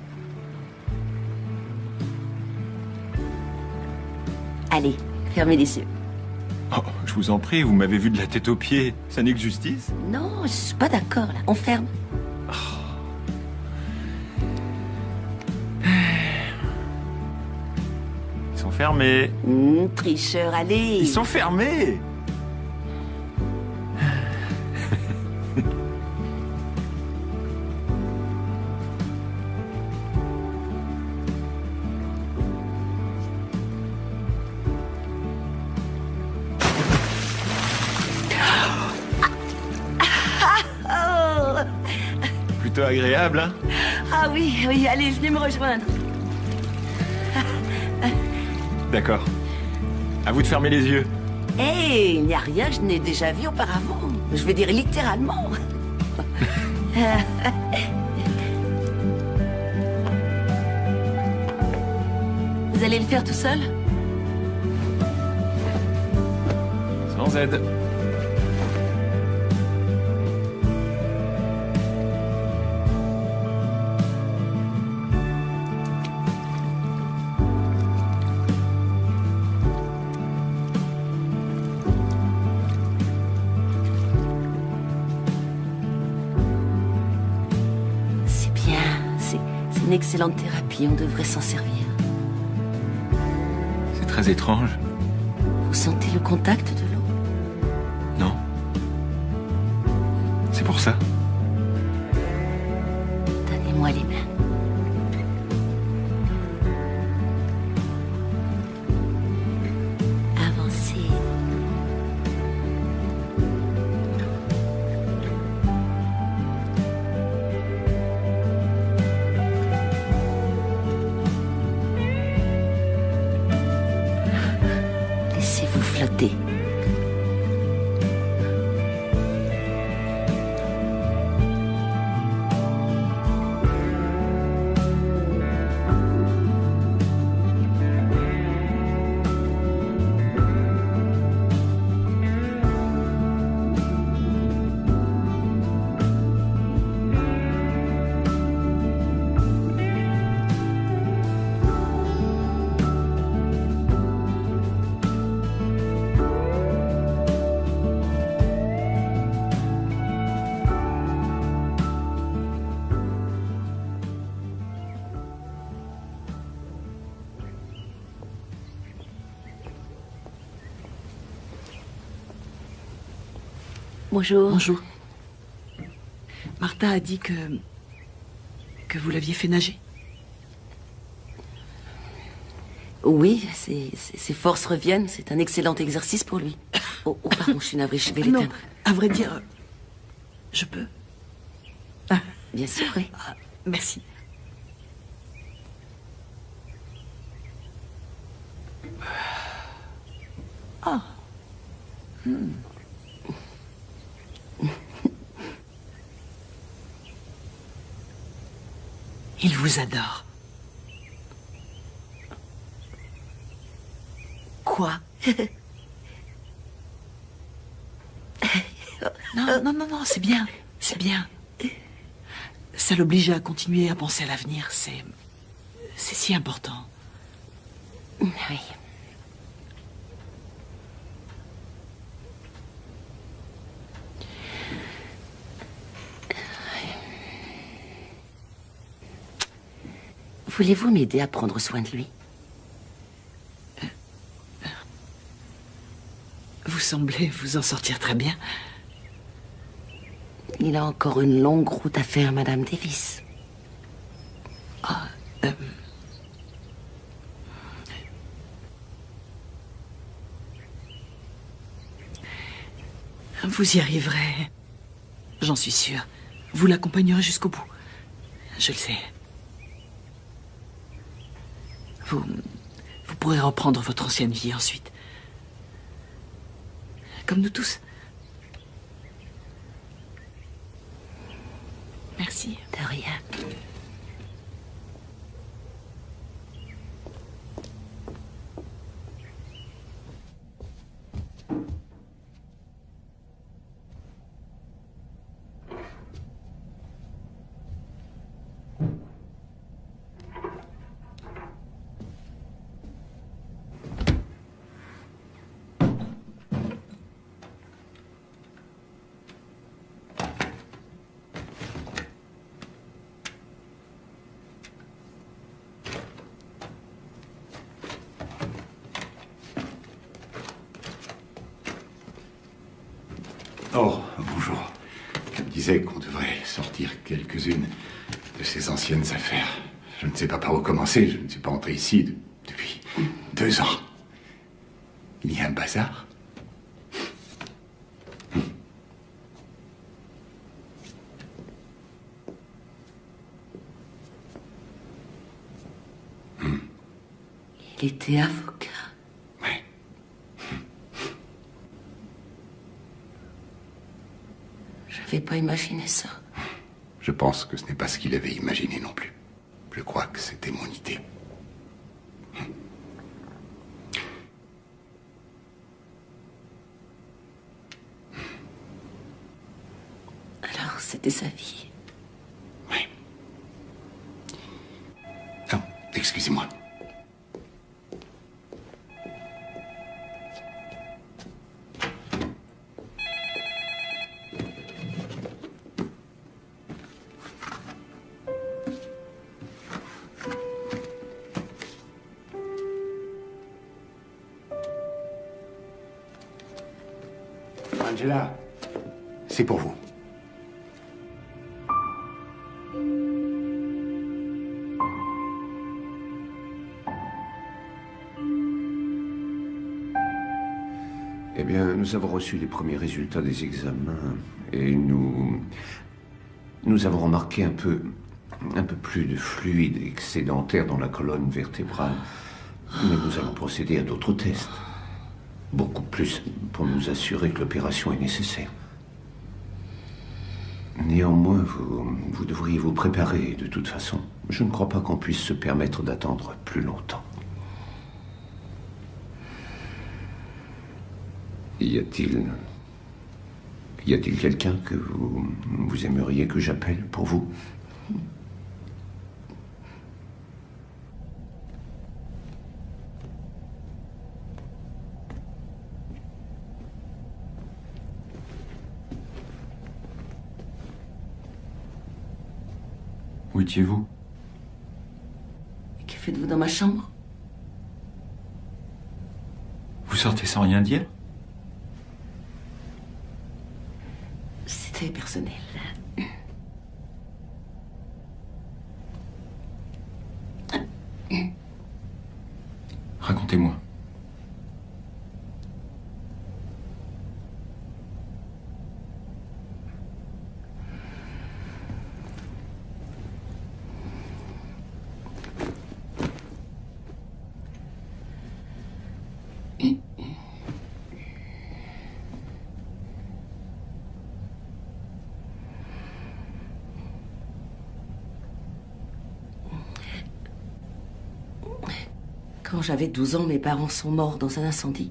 Speaker 4: Allez, fermez les yeux.
Speaker 8: Oh, je vous en prie, vous m'avez vu de la tête aux pieds. Ça n'est que justice?
Speaker 4: Non, je suis pas d'accord, là. On ferme.
Speaker 8: Ils sont fermés.
Speaker 4: Tricheur, allez.
Speaker 8: Ils sont fermés. Plutôt agréable, hein?
Speaker 4: Ah oui, oui, allez, venez me rejoindre.
Speaker 8: D'accord. À vous de fermer les yeux.
Speaker 4: Hé, il n'y a rien, je n'ai déjà vu auparavant. Je veux dire littéralement. Vous allez le faire tout seul?
Speaker 8: Sans aide.
Speaker 4: C'est bien, c'est une excellente thérapie, on devrait s'en servir.
Speaker 8: C'est très étrange.
Speaker 4: Vous sentez le contact de l'eau?
Speaker 8: Non. C'est pour ça.
Speaker 4: Donnez-moi les mains. Avancez. Laissez-vous flotter. Bonjour.
Speaker 10: Bonjour. Martha a dit que vous l'aviez fait nager.
Speaker 4: Oui, ses forces reviennent. C'est un excellent exercice pour lui. Oh, pardon, je suis navrée, je vais
Speaker 10: Non,
Speaker 4: l'éteindre.
Speaker 10: à vrai dire, je peux.
Speaker 4: Bien sûr, oui.
Speaker 10: Merci. Ah. Il vous adore. Quoi? Non, c'est bien. C'est bien. Ça l'oblige à continuer à penser à l'avenir. C'est si important.
Speaker 4: Oui. Voulez-vous m'aider à prendre soin de lui?
Speaker 10: Vous semblez vous en sortir très bien.
Speaker 4: Il a encore une longue route à faire, Madame Davis.
Speaker 10: Vous y arriverez. J'en suis sûre. Vous l'accompagnerez jusqu'au bout. Je le sais. Vous pourrez reprendre votre ancienne vie ensuite. Comme nous tous. Merci.
Speaker 4: De rien.
Speaker 7: Oh, bonjour. Je me disais qu'on devrait sortir quelques-unes de ces anciennes affaires. Je ne sais pas par où commencer. Je ne suis pas entré ici depuis 2 ans. Il y a un bazar.
Speaker 4: Il était avocat.
Speaker 7: Ouais.
Speaker 4: J'avais pas imaginé ça.
Speaker 7: Je pense que ce n'est pas ce qu'il avait imaginé non plus. Je crois que c'était mon idée.
Speaker 4: Alors, c'était sa vie.
Speaker 7: Oui. Oh, excusez-moi. Angela, c'est pour vous.
Speaker 11: Eh bien, nous avons reçu les premiers résultats des examens et nous avons remarqué un peu plus de fluide excédentaire dans la colonne vertébrale. Mais nous allons procéder à d'autres tests. Beaucoup plus pour nous assurer que l'opération est nécessaire. Néanmoins, vous devriez vous préparer de toute façon. Je ne crois pas qu'on puisse se permettre d'attendre plus longtemps. Y a-t-il quelqu'un que vous aimeriez que j'appelle pour vous?
Speaker 8: Où étiez-vous?
Speaker 4: Que faites-vous dans ma chambre?
Speaker 8: Vous sortez sans rien dire?
Speaker 4: C'était personnel.
Speaker 8: Racontez-moi.
Speaker 4: Quand j'avais 12 ans, mes parents sont morts dans un incendie.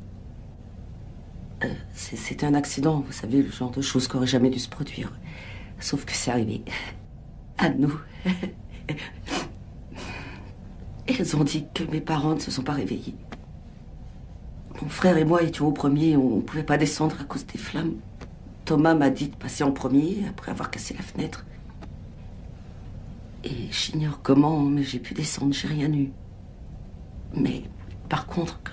Speaker 4: C'était un accident, vous savez, le genre de choses qui n'aurait jamais dû se produire. Sauf que c'est arrivé à nous. Ils ont dit que mes parents ne se sont pas réveillés. Mon frère et moi étions au premier, on ne pouvait pas descendre à cause des flammes. Thomas m'a dit de passer en premier, après avoir cassé la fenêtre. Et j'ignore comment, mais j'ai pu descendre, j'ai rien eu. Mais, par contre, quand...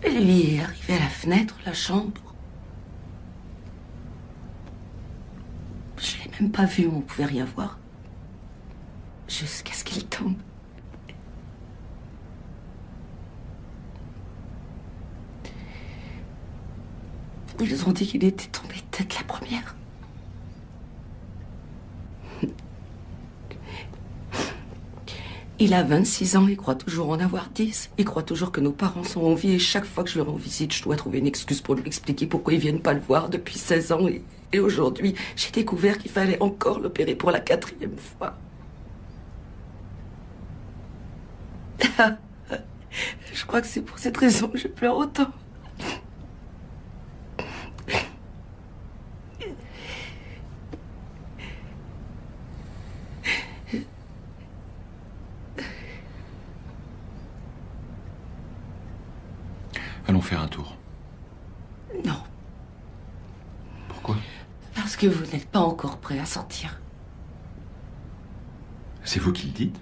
Speaker 4: Lui est arrivé à la fenêtre, la chambre. Je l'ai même pas vu, on ne pouvait rien voir. Jusqu'à ce qu'il tombe. Ils ont dit qu'il était tombé tête la première. Il a 26 ans, il croit toujours en avoir 10. Il croit toujours que nos parents sont en vie et chaque fois que je le rends visite, je dois trouver une excuse pour lui expliquer pourquoi ils viennent pas le voir depuis 16 ans. Et aujourd'hui, j'ai découvert qu'il fallait encore l'opérer pour la 4e fois. Je crois que c'est pour cette raison que je pleure autant.
Speaker 8: Allons faire un tour.
Speaker 4: Non.
Speaker 8: Pourquoi?
Speaker 4: Parce que vous n'êtes pas encore prêt à sortir.
Speaker 8: C'est vous qui le dites?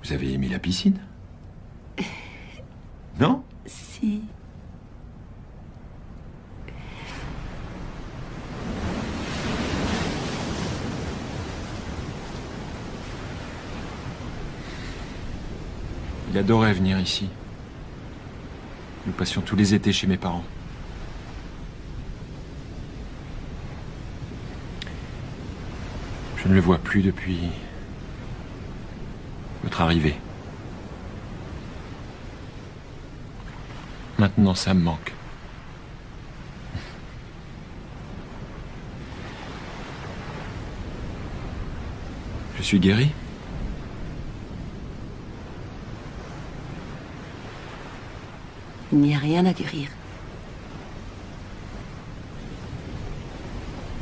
Speaker 8: Vous avez aimé la piscine? Non?
Speaker 4: Si.
Speaker 8: Il adorait venir ici. Nous passions tous les étés chez mes parents. Je ne le vois plus depuis votre arrivée. Maintenant, ça me manque. Je suis guéri.
Speaker 4: Il n'y a rien à guérir.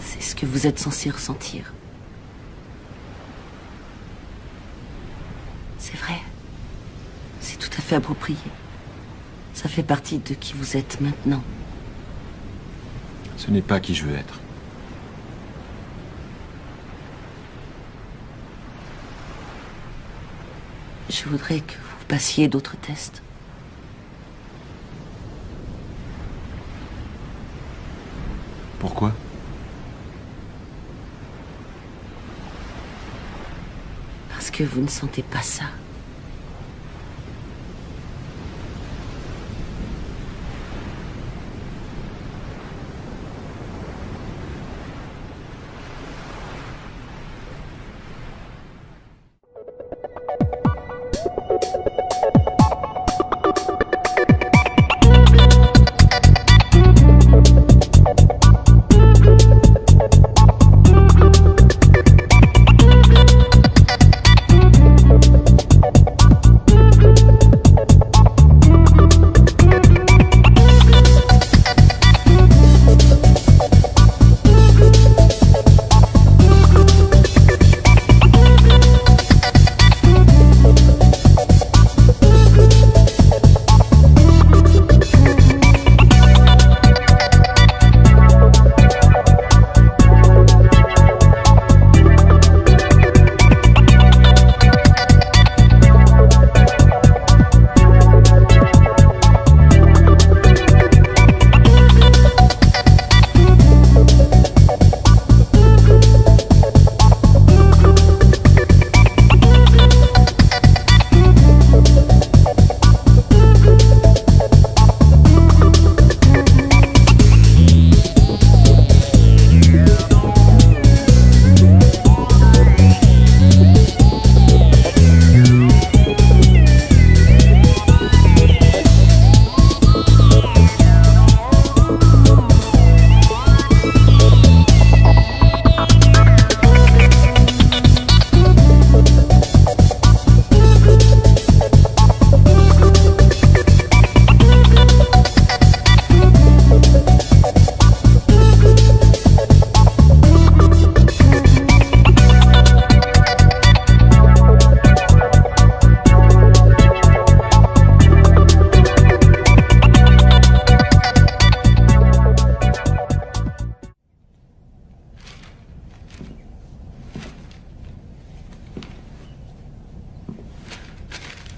Speaker 4: C'est ce que vous êtes censé ressentir. C'est vrai. C'est tout à fait approprié. Ça fait partie de qui vous êtes maintenant.
Speaker 8: Ce n'est pas qui je veux être.
Speaker 4: Je voudrais que vous passiez d'autres tests.
Speaker 8: Pourquoi?
Speaker 4: Parce que vous ne sentez pas ça.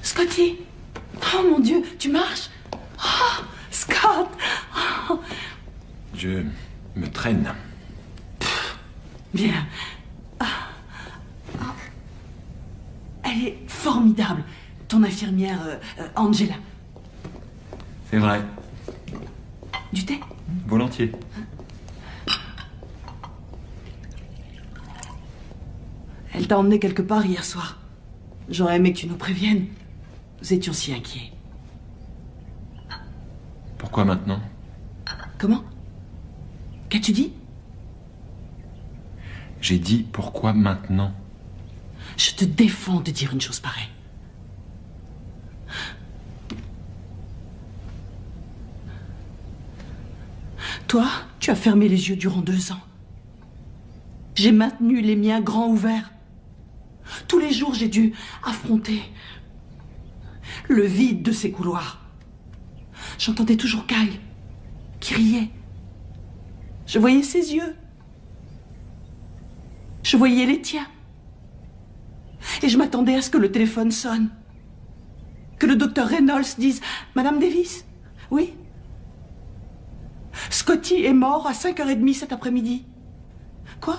Speaker 10: Scotty! Oh mon Dieu, tu marches? Oh, Scott! Oh.
Speaker 8: Je me traîne.
Speaker 10: Bien. Elle est formidable, ton infirmière Angela.
Speaker 8: C'est vrai.
Speaker 10: Du thé?
Speaker 8: Volontiers.
Speaker 10: Elle t'a emmené quelque part hier soir. J'aurais aimé que tu nous préviennes. Nous étions si inquiets.
Speaker 8: Pourquoi maintenant?
Speaker 10: Comment? Qu'as-tu dit?
Speaker 8: J'ai dit pourquoi maintenant?
Speaker 10: Je te défends de dire une chose pareille. Toi, tu as fermé les yeux durant 2 ans. J'ai maintenu les miens grands ouverts. Tous les jours, j'ai dû affronter le vide de ces couloirs. J'entendais toujours Kyle, qui riait. Je voyais ses yeux. Je voyais les tiens. Et je m'attendais à ce que le téléphone sonne. Que le docteur Reynolds dise « Madame Davis ? Oui ? Scotty est mort à 5h30 cet après-midi. » Quoi ?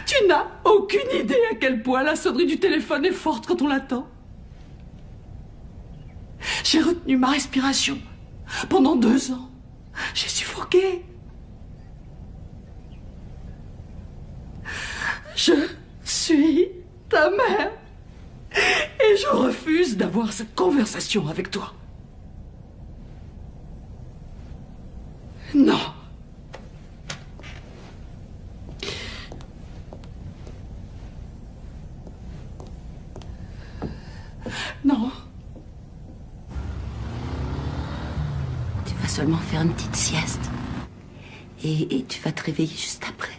Speaker 10: Tu n'as aucune idée à quel point la sonnerie du téléphone est forte quand on l'attend. J'ai retenu ma respiration pendant 2 ans. J'ai suffoqué. Je suis ta mère et je refuse d'avoir cette conversation avec toi. Non. Non.
Speaker 4: Tu vas seulement faire une petite sieste. Et tu vas te réveiller juste après.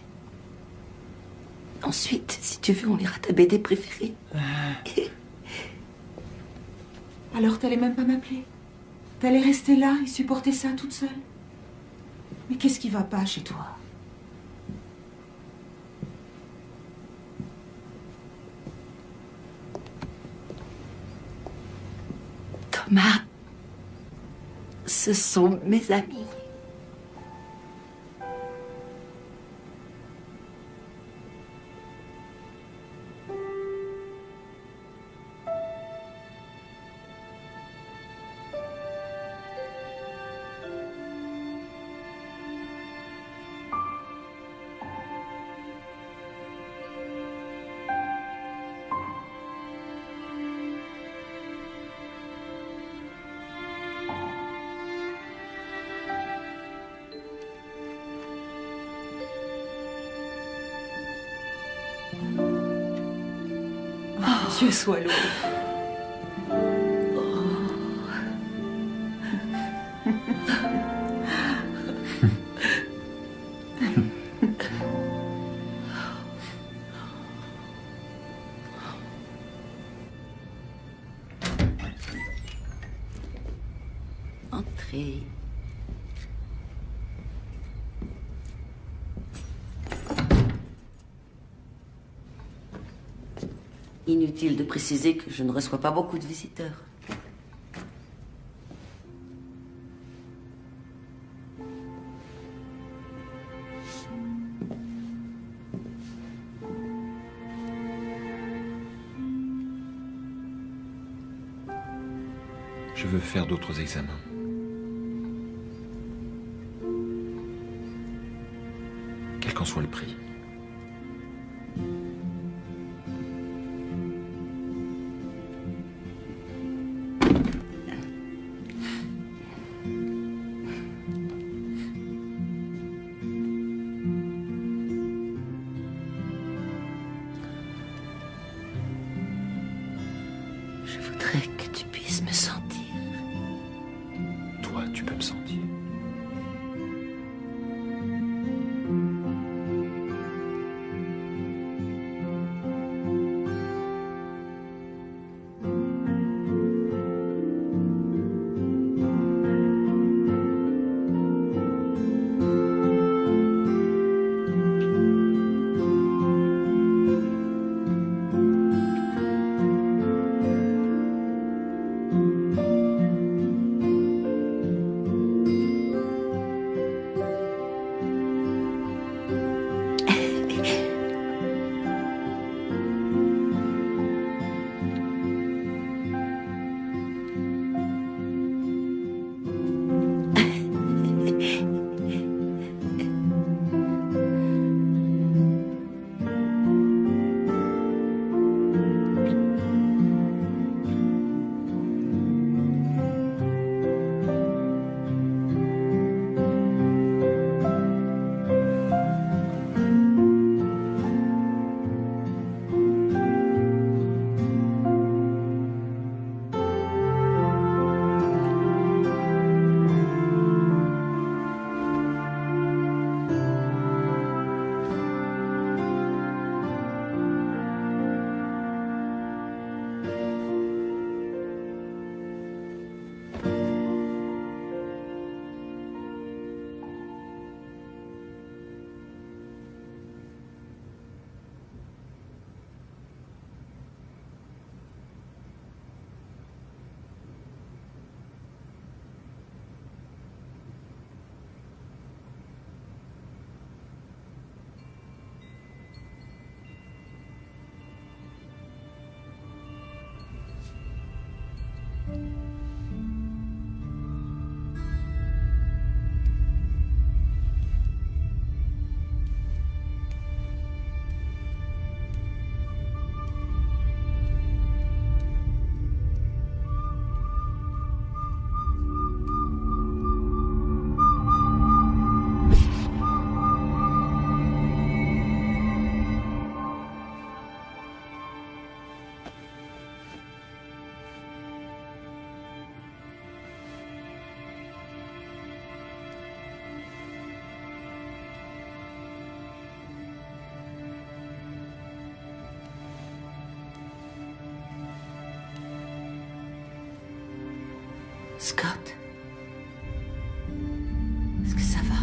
Speaker 4: Ensuite, si tu veux, on lira ta BD préférée.
Speaker 5: Alors t'allais même pas m'appeler? T'allais rester là et supporter ça toute seule? Mais qu'est-ce qui va pas chez toi?
Speaker 4: Thomas, ce sont mes amis.
Speaker 5: Dieu soit loué.
Speaker 4: Entrez. Inutile de préciser que je ne reçois pas beaucoup de visiteurs.
Speaker 8: Je veux faire d'autres examens. Quel qu'en soit le prix.
Speaker 4: Je voudrais que tu puisses me sentir.
Speaker 8: Toi, tu peux me sentir.
Speaker 4: Scott? Est-ce que ça va?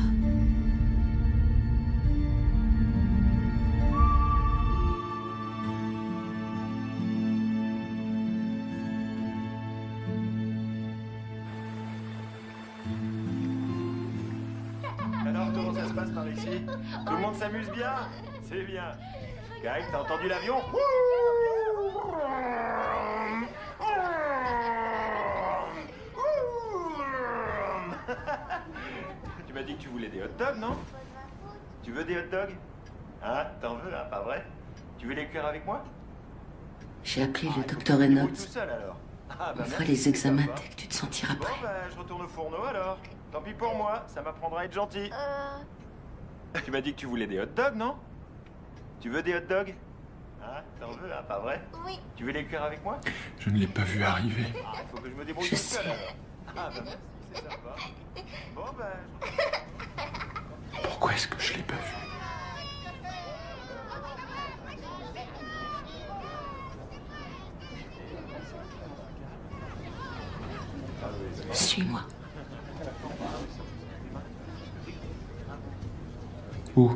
Speaker 12: Alors, comment ça se passe par ici? Tout le monde s'amuse bien? C'est bien. Kyle, t'as entendu l'avion? Tu m'as dit que tu voulais des hot dogs, non? Tu veux des hot dogs? Hein? T'en veux, hein? Pas vrai? Tu veux les cuire avec moi?
Speaker 4: J'ai appelé le docteur Reynolds.
Speaker 12: Tout seul, alors. Ah,
Speaker 4: On fera
Speaker 12: merci,
Speaker 4: les examens
Speaker 12: c'est sympa.
Speaker 4: dès que tu te sentiras prêt.
Speaker 12: Bon, je retourne au fourneau, alors. Tant pis pour moi, ça m'apprendra à être gentil. Tu m'as dit que tu voulais des hot dogs, non? Tu veux des hot dogs? Hein? T'en veux, hein? Pas vrai?
Speaker 2: Oui.
Speaker 12: Tu veux les cuire avec moi?
Speaker 8: Je ne l'ai pas vu arriver.
Speaker 12: Ah, faut que je me débrouille
Speaker 4: Je
Speaker 12: tout seul,
Speaker 4: sais.
Speaker 12: alors. Ah, merci, c'est sympa. Bon,
Speaker 8: Pourquoi est-ce que je l'ai pas vu?
Speaker 4: Suis-moi.
Speaker 8: Où?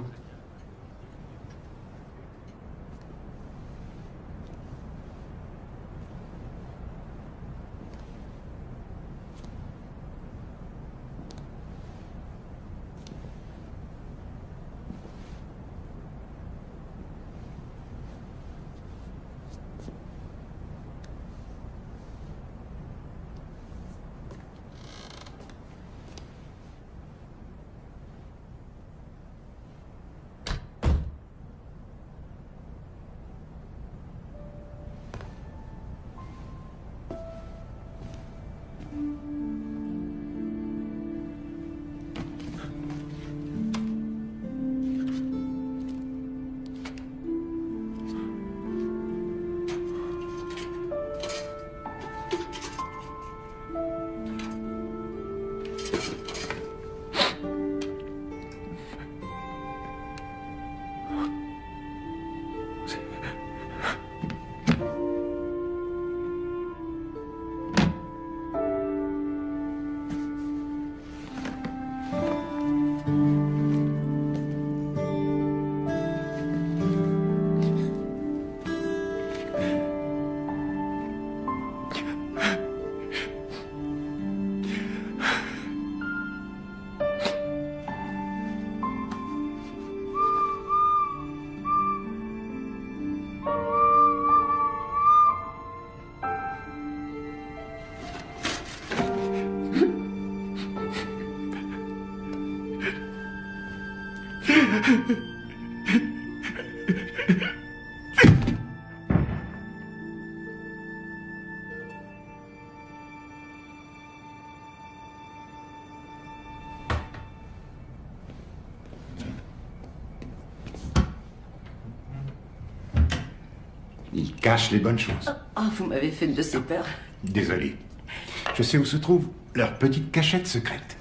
Speaker 7: Il cache les bonnes choses.
Speaker 4: Oh, vous m'avez fait de ces peurs.
Speaker 7: Désolé. Je sais où se trouve leur petite cachette secrète.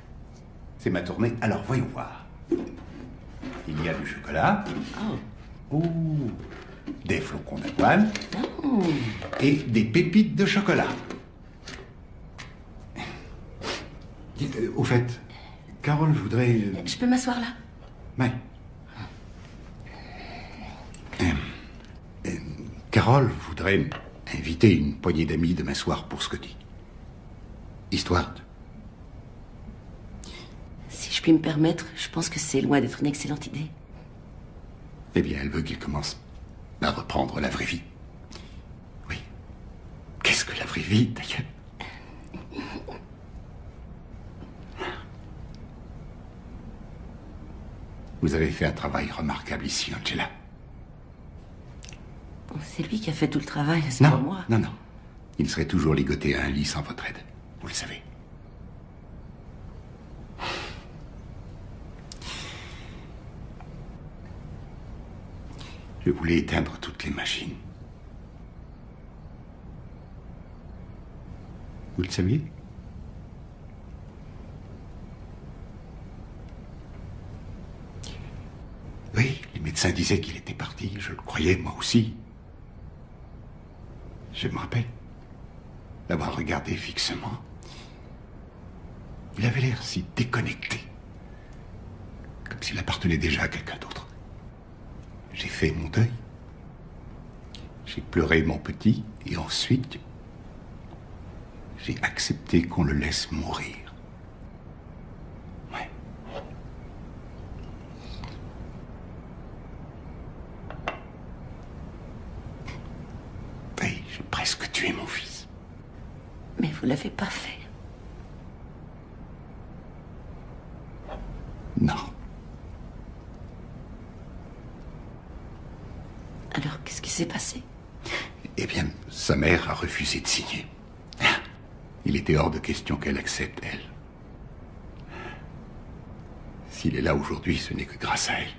Speaker 7: C'est ma tournée, alors voyons voir. Il y a du chocolat. Oh. Des flocons d'avoine.
Speaker 4: Oh.
Speaker 7: Et des pépites de chocolat. Au fait, Carole voudrait...
Speaker 4: Je peux m'asseoir là?
Speaker 7: Ouais. Carole voudrait inviter une poignée d'amis demain soir pour Scotty. Histoire de...
Speaker 4: Si je puis me permettre, je pense que c'est loin d'être une excellente idée.
Speaker 7: Eh bien, elle veut qu'il commence à reprendre la vraie vie. Oui. Qu'est-ce que la vraie vie, d'ailleurs? Vous avez fait un travail remarquable ici, Angela.
Speaker 4: C'est lui qui a fait tout le travail, c'est pas moi.
Speaker 7: Non, non. Il serait toujours ligoté à un lit sans votre aide. Vous le savez. Je voulais éteindre toutes les machines. Vous le saviez? Oui, les médecins disaient qu'il était parti. Je le croyais, moi aussi. Je me rappelle d'avoir regardé fixement Il avait l'air si déconnecté. Comme s'il appartenait déjà à quelqu'un d'autre. J'ai fait mon deuil. J'ai pleuré mon petit, et ensuite, j'ai accepté qu'on le laisse mourir. Ouais. Oui, j'ai presque tué mon fils.
Speaker 4: Mais vous l'avez pas fait.
Speaker 7: Non.
Speaker 4: Alors, qu'est-ce qui s'est passé?
Speaker 7: Eh bien, sa mère a refusé de signer. Il était hors de question qu'elle accepte, elle. S'il est là aujourd'hui, ce n'est que grâce à elle.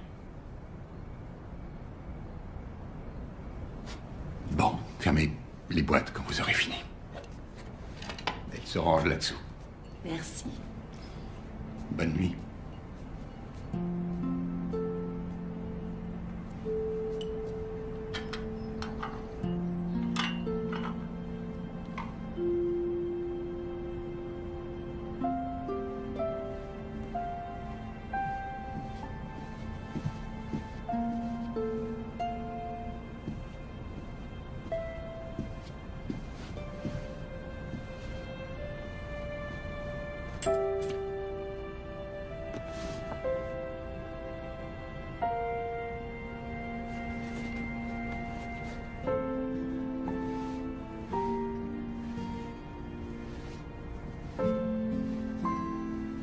Speaker 7: Bon, fermez les boîtes quand vous aurez fini. Elle se range là-dessous.
Speaker 4: Merci.
Speaker 7: Bonne nuit.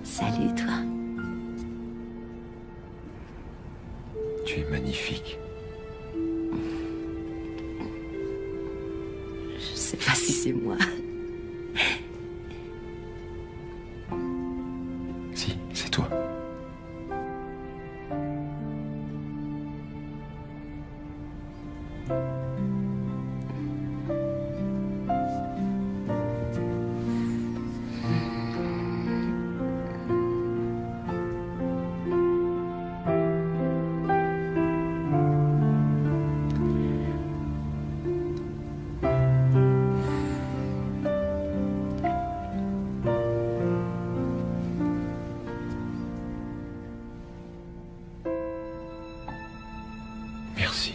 Speaker 4: Salut, toi.
Speaker 8: Tu es magnifique.
Speaker 4: Je sais pas si c'est moi.
Speaker 8: Si, c'est toi. Merci.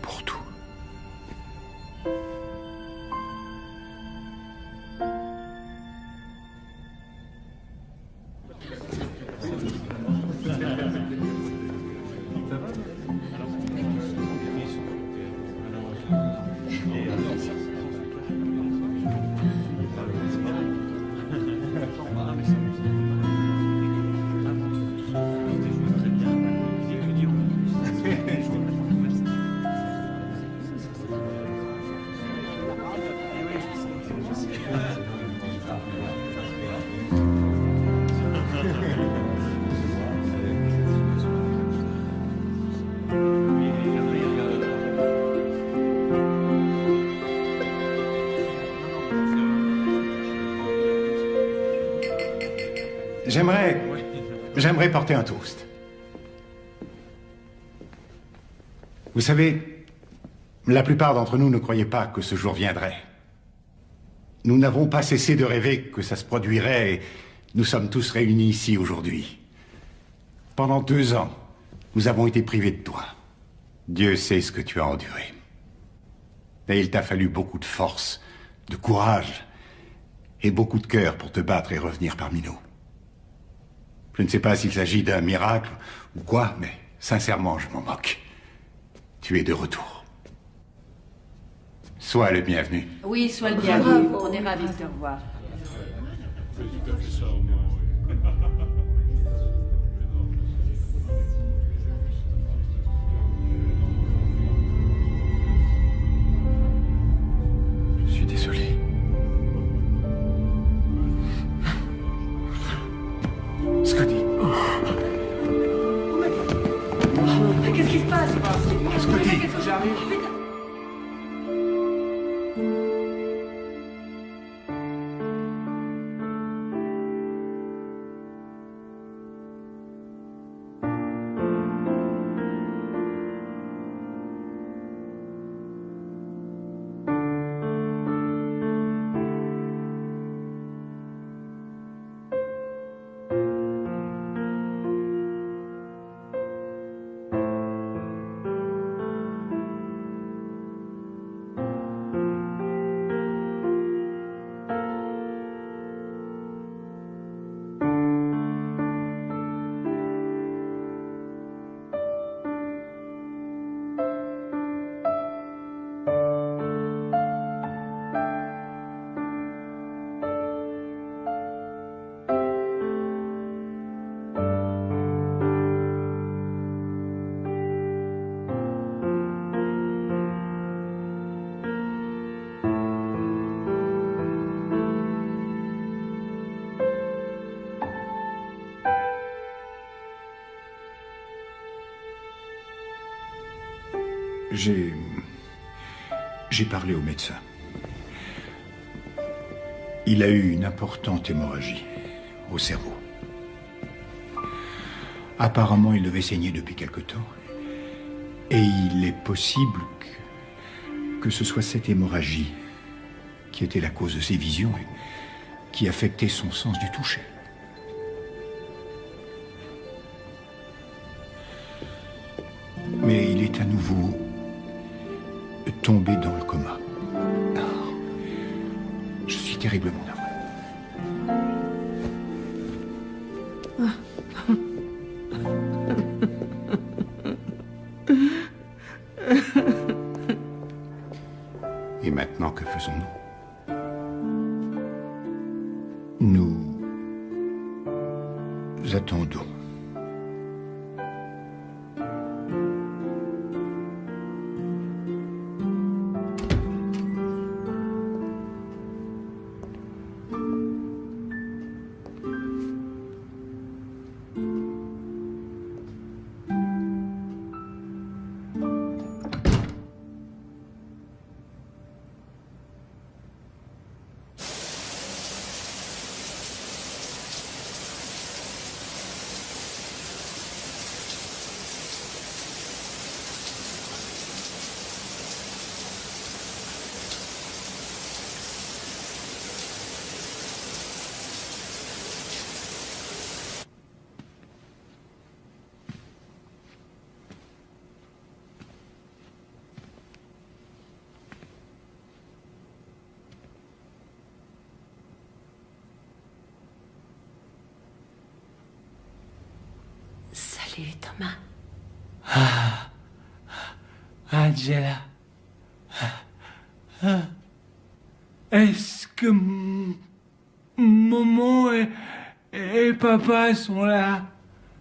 Speaker 8: Pour tout.
Speaker 6: J'aimerais porter un toast. Vous savez, la plupart d'entre nous ne croyaient pas que ce jour viendrait. Nous n'avons pas cessé de rêver que ça se produirait et nous sommes tous réunis ici aujourd'hui. Pendant 2 ans, nous avons été privés de toi. Dieu sait ce que tu as enduré. Et il t'a fallu beaucoup de force, de courage et beaucoup de cœur pour te battre et revenir parmi nous. Je ne sais pas s'il s'agit d'un miracle ou quoi, mais sincèrement, je m'en moque. Tu es de retour. Sois le bienvenu.
Speaker 13: Oui, sois le bienvenu. On est ravis de te revoir.
Speaker 8: Je suis désolé.
Speaker 6: Scotty.
Speaker 13: Qu'est-ce qui se passe?
Speaker 6: Scotty.
Speaker 13: J'arrive.
Speaker 6: J'ai parlé au médecin. Il a eu une importante hémorragie au cerveau. Apparemment, il devait saigner depuis quelque temps. Et il est possible que ce soit cette hémorragie qui était la cause de ses visions et qui affectait son sens du toucher. Mais il est à nouveau tombé dans le coma. Je suis terriblement navré.
Speaker 7: Et maintenant, que faisons-nous?
Speaker 6: Nous attendons.
Speaker 4: Salut, Thomas.
Speaker 3: Angela. Est-ce que maman et papa sont là?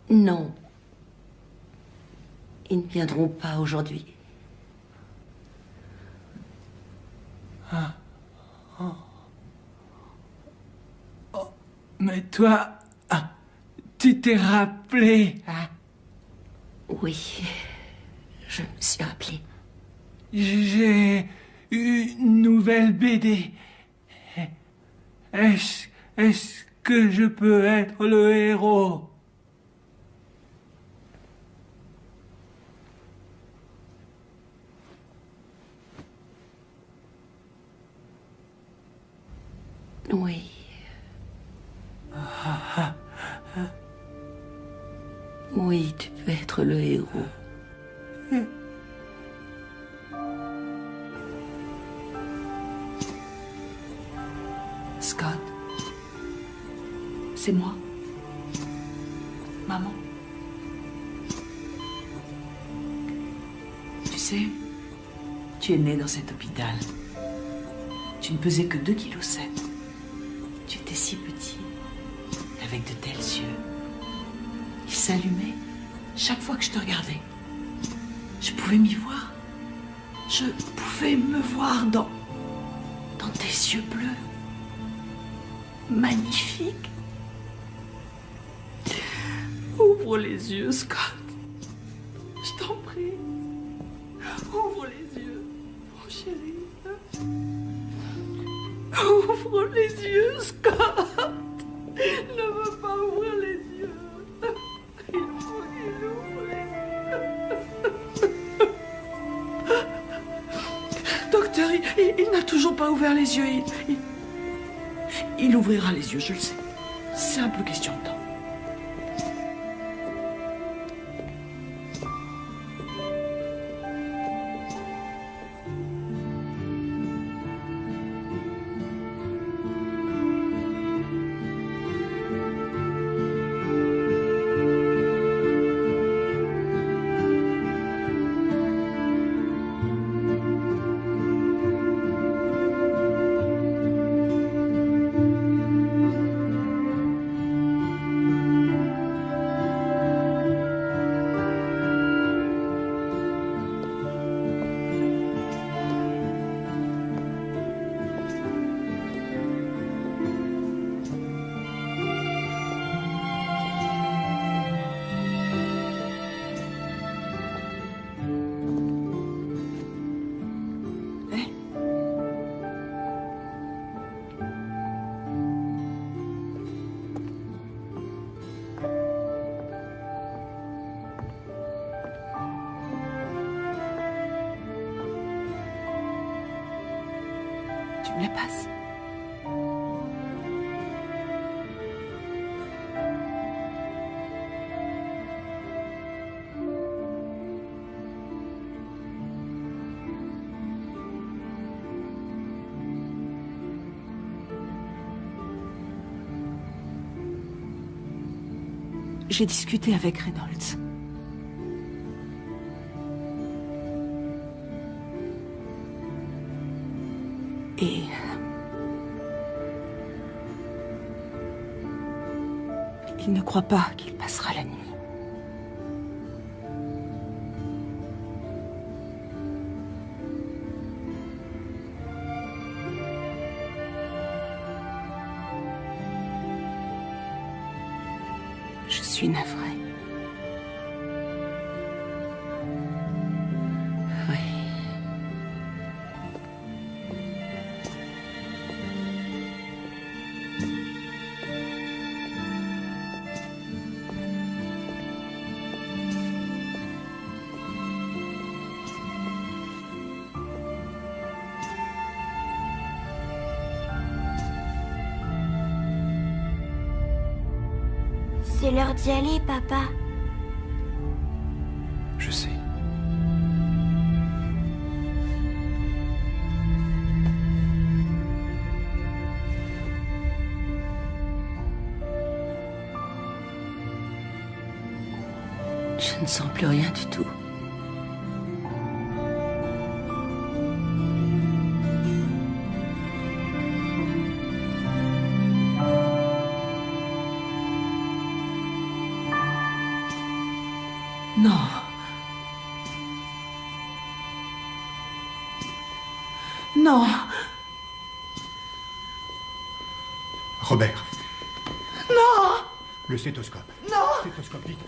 Speaker 4: Non. Ils ne viendront pas aujourd'hui.
Speaker 3: Mais toi, tu t'es rappelé, hein?
Speaker 4: Oui, je me suis rappelé.
Speaker 3: J'ai une nouvelle BD. Est-ce que je peux être le héros?
Speaker 4: Oui. Oui, tu peux être le héros.
Speaker 10: Scott, c'est moi. Maman. Tu sais, tu es né dans cet hôpital. Tu ne pesais que 2,7 kg. Tu étais si petit, avec de tels yeux. Ils s'allumaient chaque fois que je te regardais. Je pouvais m'y voir. Je pouvais me voir dans tes yeux bleus. Magnifique. Ouvre les yeux, Scott. Je t'en prie. Ouvre les yeux, mon chéri. Ouvre les yeux, Scott. Ne veux pas ouvrir les yeux. Il faut qu'il ouvre les yeux. Docteur, il n'a toujours pas ouvert les yeux. Il ouvrira les yeux, je le sais. Simple question de temps. vous la passe. J'ai discuté avec Reynolds. Et... il ne croit pas qu'il passera la nuit. Je suis navrée.
Speaker 4: Oui.
Speaker 2: C'est l'heure d'y aller, papa.
Speaker 8: Je sais.
Speaker 4: Je ne sens plus rien du tout.
Speaker 10: Non. Non.
Speaker 6: Robert,
Speaker 10: Non.
Speaker 6: le stéthoscope.
Speaker 10: Non.
Speaker 6: Stéthoscope, vite.